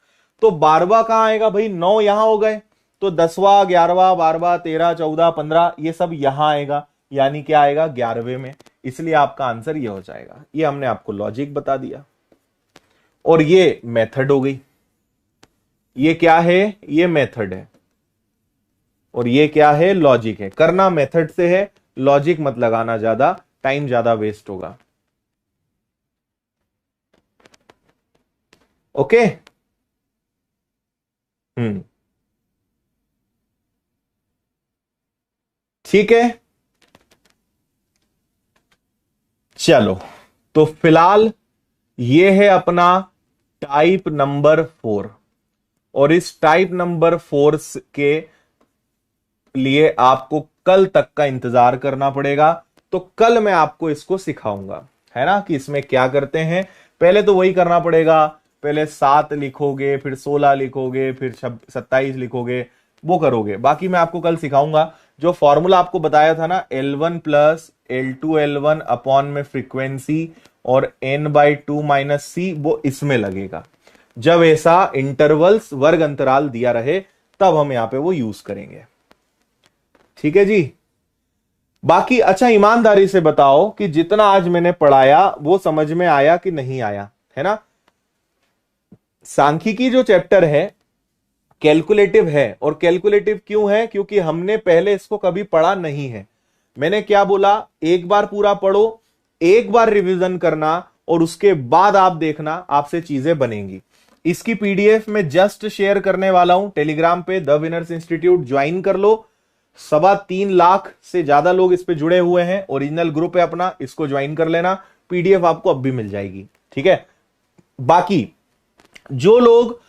तो 12वां कहां आएगा भाई, 9 यहां हो गए, तो 10वां 11वां 12वां 13 14 15 ये सब यहां आएगा, यानी क्या आएगा 11वें में। इसलिए आपका आंसर ये हो जाएगा। ये हमने आपको लॉजिक बता दिया और ये मेथड हो गई। ये क्या है, ये मेथड है और ये क्या है, लॉजिक है। करना मेथड से है, लॉजिक मत लगाना, ज्यादा टाइम ज्यादा वेस्ट होगा। ओके। ठीक है, चलो। तो फिलहाल ये है अपना टाइप नंबर 4 और इस टाइप नंबर 4 के लिए आपको कल तक का इंतजार करना पड़ेगा। तो कल मैं आपको इसको सिखाऊंगा, है ना, कि इसमें क्या करते हैं। पहले तो वही करना पड़ेगा, पहले 7 लिखोगे, फिर 16 लिखोगे, फिर 27 लिखोगे, वो करोगे। बाकी मैं आपको कल सिखाऊंगा। जो फॉर्मूला आपको बताया था ना, L1 plus L2 L1 upon में फ्रीक्वेंसी और n/2 माइनस सी, वो इसमें लगेगा। जब ऐसा इंटरवल्स वर्ग अंतराल दिया रहे तब हम यहां पे वो यूज करेंगे। ठीक है जी। बाकी अच्छा, ईमानदारी से बताओ कि जितना आज मैंने पढ़ाया वो समझ में आया कि नहीं आया, है ना। सांख्यिकी जो चैप्टर है कैलकुलेटिव है, और कैलकुलेटिव क्यों है, क्योंकि हमने पहले इसको कभी पढ़ा नहीं है। मैंने क्या बोला, एक बार पूरा पढ़ो, एक बार रिवीजन करना और उसके बाद आप देखना आपसे चीजें बनेंगी। इसकी पीडीएफ में जस्ट शेयर करने वाला हूं टेलीग्राम पे, द विनर्स इंस्टीट्यूट ज्वाइन कर लो। 3.25 लाख से ज्यादा लोग इस पे जुड़े हुए हैं, ओरिजिनल ग्रुप है अपना, इसको ज्वाइन कर लेना। पीडीएफ आपको अब भी मिल जाएगी, ठीक है। बाकी जो लोग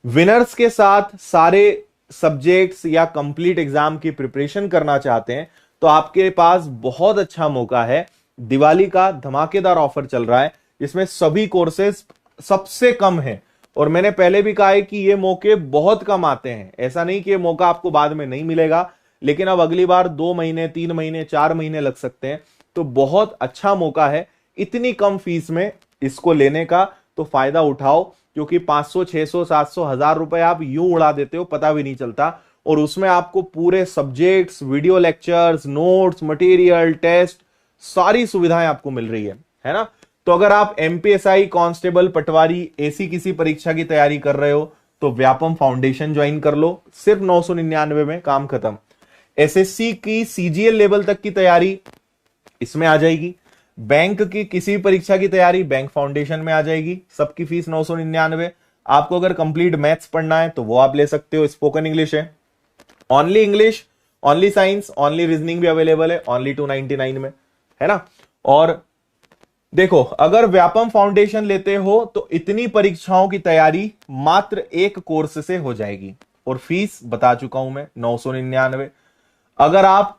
विनर्स के साथ सारे सब्जेक्ट्स या कंप्लीट एग्जाम की प्रिपरेशन करना चाहते हैं, तो आपके पास बहुत अच्छा मौका है। दिवाली का धमाकेदार ऑफर चल रहा है, जिसमें सभी कोर्सेज सबसे कम है। और मैंने पहले भी कहा है कि ये मौके बहुत कम आते हैं, ऐसा नहीं कि ये मौका आपको बाद में नहीं मिलेगा, लेकिन अब अगली बार 2 महीने 3 महीने 4 महीने लग सकते हैं। तो बहुत अच्छा मौका है इतनी कम फीस में इसको लेने का, तो फायदा उठाओ। क्योंकि 500 600 700 1000 रुपए आप यूं उड़ा देते हो, पता भी नहीं चलता। और उसमें आपको पूरे subjects, video lectures, notes, material, test, सारी सुविधाएं आपको मिल रही है ना। तो अगर आप एमपीएसआई, कांस्टेबल, पटवारी, ऐसी किसी परीक्षा की तैयारी कर रहे हो तो व्यापम फाउंडेशन ज्वाइन कर लो, सिर्फ 999 में काम खत्म। एसएससी की सीजीएल लेवल तक की तैयारी इसमें आ जाएगी। बैंक की किसी परीक्षा की तैयारी बैंक फाउंडेशन में आ जाएगी, सबकी फीस 999। आपको अगर कंप्लीट मैथ्स पढ़ना है तो वो आप ले सकते हो, स्पोकन इंग्लिश है, only English, only science, only reasoning भी अवेलेबल है, ओनली 299 में, है ना। और देखो, अगर व्यापम फाउंडेशन लेते हो तो इतनी परीक्षाओं की तैयारी मात्र एक कोर्स से हो जाएगी, और फीस बता चुका हूं मैं 999। अगर आप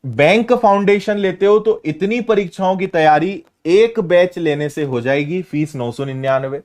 बैंक फाउंडेशन लेते हो तो इतनी परीक्षाओं की तैयारी एक बैच लेने से हो जाएगी, फीस 999।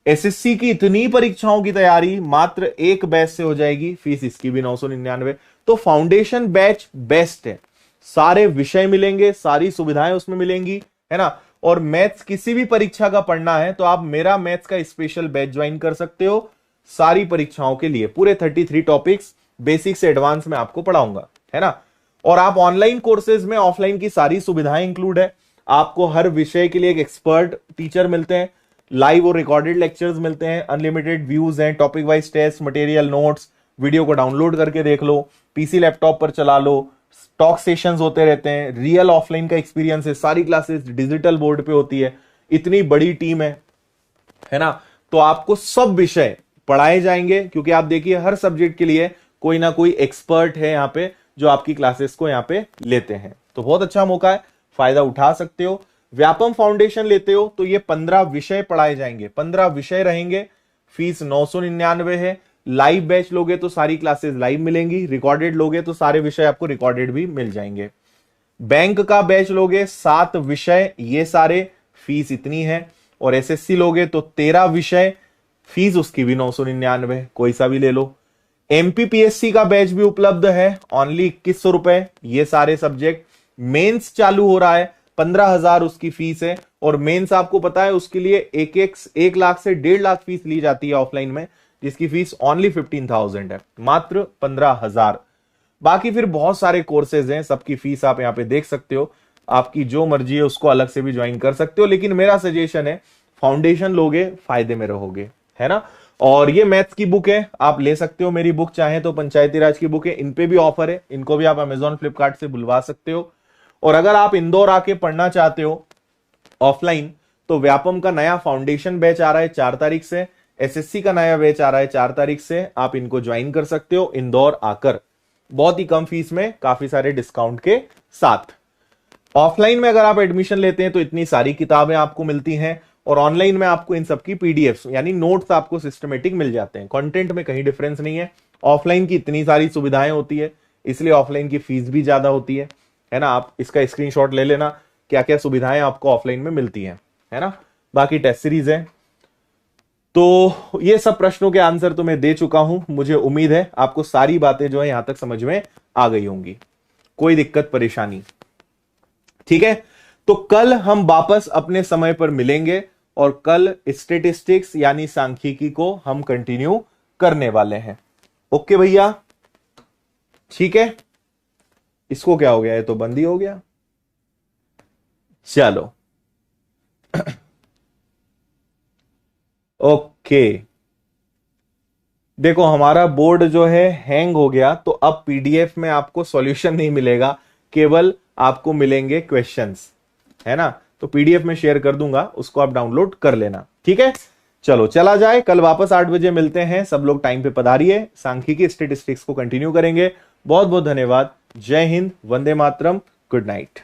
एसएससी की इतनी परीक्षाओं की तैयारी मात्र एक बैच से हो जाएगी, फीस इसकी भी 999। तो फाउंडेशन बैच बेस्ट है, सारे विषय मिलेंगे, सारी सुविधाएं उसमें मिलेंगी, है ना। और मैथ्स किसी भी परीक्षा का पढ़ना है तो आप मेरा मैथ्स का स्पेशल बैच ज्वाइन कर सकते हो, सारी परीक्षाओं के लिए पूरे 33 टॉपिक्स बेसिक से एडवांस में आपको पढ़ाऊंगा, है ना। और आप ऑनलाइन कोर्सेज में ऑफलाइन की सारी सुविधाएं इंक्लूड है, आपको हर विषय के लिए एक एक्सपर्ट टीचर मिलते हैं, लाइव और रिकॉर्डेड लेक्चर्स मिलते हैं, अनलिमिटेड व्यूज हैं, topic wise test, material, notes, video को डाउनलोड करके देख लो, पीसी लैपटॉप पर चला लो, टॉक सेशंस होते रहते हैं, रियल ऑफलाइन का एक्सपीरियंस है, सारी क्लासेस डिजिटल बोर्ड पे होती है, इतनी बड़ी टीम है ना। तो आपको सब विषय पढ़ाए जाएंगे, क्योंकि आप देखिए हर सब्जेक्ट के लिए कोई ना कोई एक्सपर्ट है यहाँ पे जो आपकी क्लासेस को यहाँ पे लेते हैं। तो बहुत अच्छा मौका है, फायदा उठा सकते हो। व्यापम फाउंडेशन लेते हो तो ये 15 विषय पढ़ाए जाएंगे, 15 विषय रहेंगे, फीस 999 है। लाइव बैच लोगे तो सारी क्लासेस लाइव मिलेंगी, रिकॉर्डेड लोगे तो सारे विषय आपको रिकॉर्डेड भी मिल जाएंगे। बैंक का बैच लोगे 7 विषय, ये सारे, फीस इतनी है। और एसएससी लोगे तो 13 विषय, फीस उसकी भी 999, कोई सा भी ले लो। एमपीपीएससी का बैच भी उपलब्ध है, ओनली 2100 रुपए, ये सारे सब्जेक्ट। मेंस चालू हो रहा है, 15,000 उसकी फीस है। और मेंस आपको पता है उसके लिए 1 लाख से 1.5 लाख फीस ली जाती है ऑफलाइन में, जिसकी फीस ओनली 15,000 है, मात्र 15,000। बाकी फिर बहुत सारे कोर्सेज हैं, सबकी फीस आप यहाँ पे देख सकते हो, आपकी जो मर्जी है उसको अलग से भी ज्वाइन कर सकते हो। लेकिन मेरा सजेशन है फाउंडेशन लोगे फायदे में रहोगे, है ना। और ये मैथ्स की बुक है, आप ले सकते हो मेरी बुक, चाहे तो पंचायती राज की बुक है, इन पे भी ऑफर है, इनको भी आप अमेजॉन फ्लिपकार्ट से बुलवा सकते हो। और अगर आप इंदौर आके पढ़ना चाहते हो ऑफलाइन तो व्यापम का नया फाउंडेशन बैच आ रहा है 4 तारीख से, एसएससी का नया बैच आ रहा है 4 तारीख से, आप इनको ज्वाइन कर सकते हो इंदौर आकर, बहुत ही कम फीस में, काफी सारे डिस्काउंट के साथ। ऑफलाइन में अगर आप एडमिशन लेते हैं तो इतनी सारी किताबें आपको मिलती हैं, और ऑनलाइन में आपको इन सबकी पीडीएफ यानी नोट्स आपको सिस्टमेटिक मिल जाते हैं, कंटेंट में कहीं डिफरेंस नहीं है। ऑफलाइन की इतनी सारी सुविधाएं होती है, इसलिए ऑफलाइन की फीस भी ज्यादा होती है ना। आप इसका स्क्रीनशॉट ले लेना, क्या क्या सुविधाएं आपको ऑफलाइन में मिलती हैं, है ना। बाकी टेस्ट सीरीज है। तो ये सब प्रश्नों के आंसर तो मैं दे चुका हूं, मुझे उम्मीद है आपको सारी बातें जो है यहां तक समझ में आ गई होंगी, कोई दिक्कत परेशानी, ठीक है। तो कल हम वापस अपने समय पर मिलेंगे और कल स्टेटिस्टिक्स यानी सांख्यिकी को हम कंटिन्यू करने वाले हैं। ओके भैया, ठीक है। इसको क्या हो गया, ये तो बंद ही हो गया, चलो ओके। देखो हमारा बोर्ड जो है हैंग हो गया, तो अब पीडीएफ में आपको सॉल्यूशन नहीं मिलेगा, केवल आपको मिलेंगे क्वेश्चंस, है ना। तो पीडीएफ में शेयर कर दूंगा, उसको आप डाउनलोड कर लेना, ठीक है। चलो चला जाए, कल वापस 8 बजे मिलते हैं, सब लोग टाइम पे पधारिए, सांख्यिकी स्टेटिस्टिक्स को कंटिन्यू करेंगे। बहुत बहुत धन्यवाद, जय हिंद, वंदे मातरम, गुड नाइट।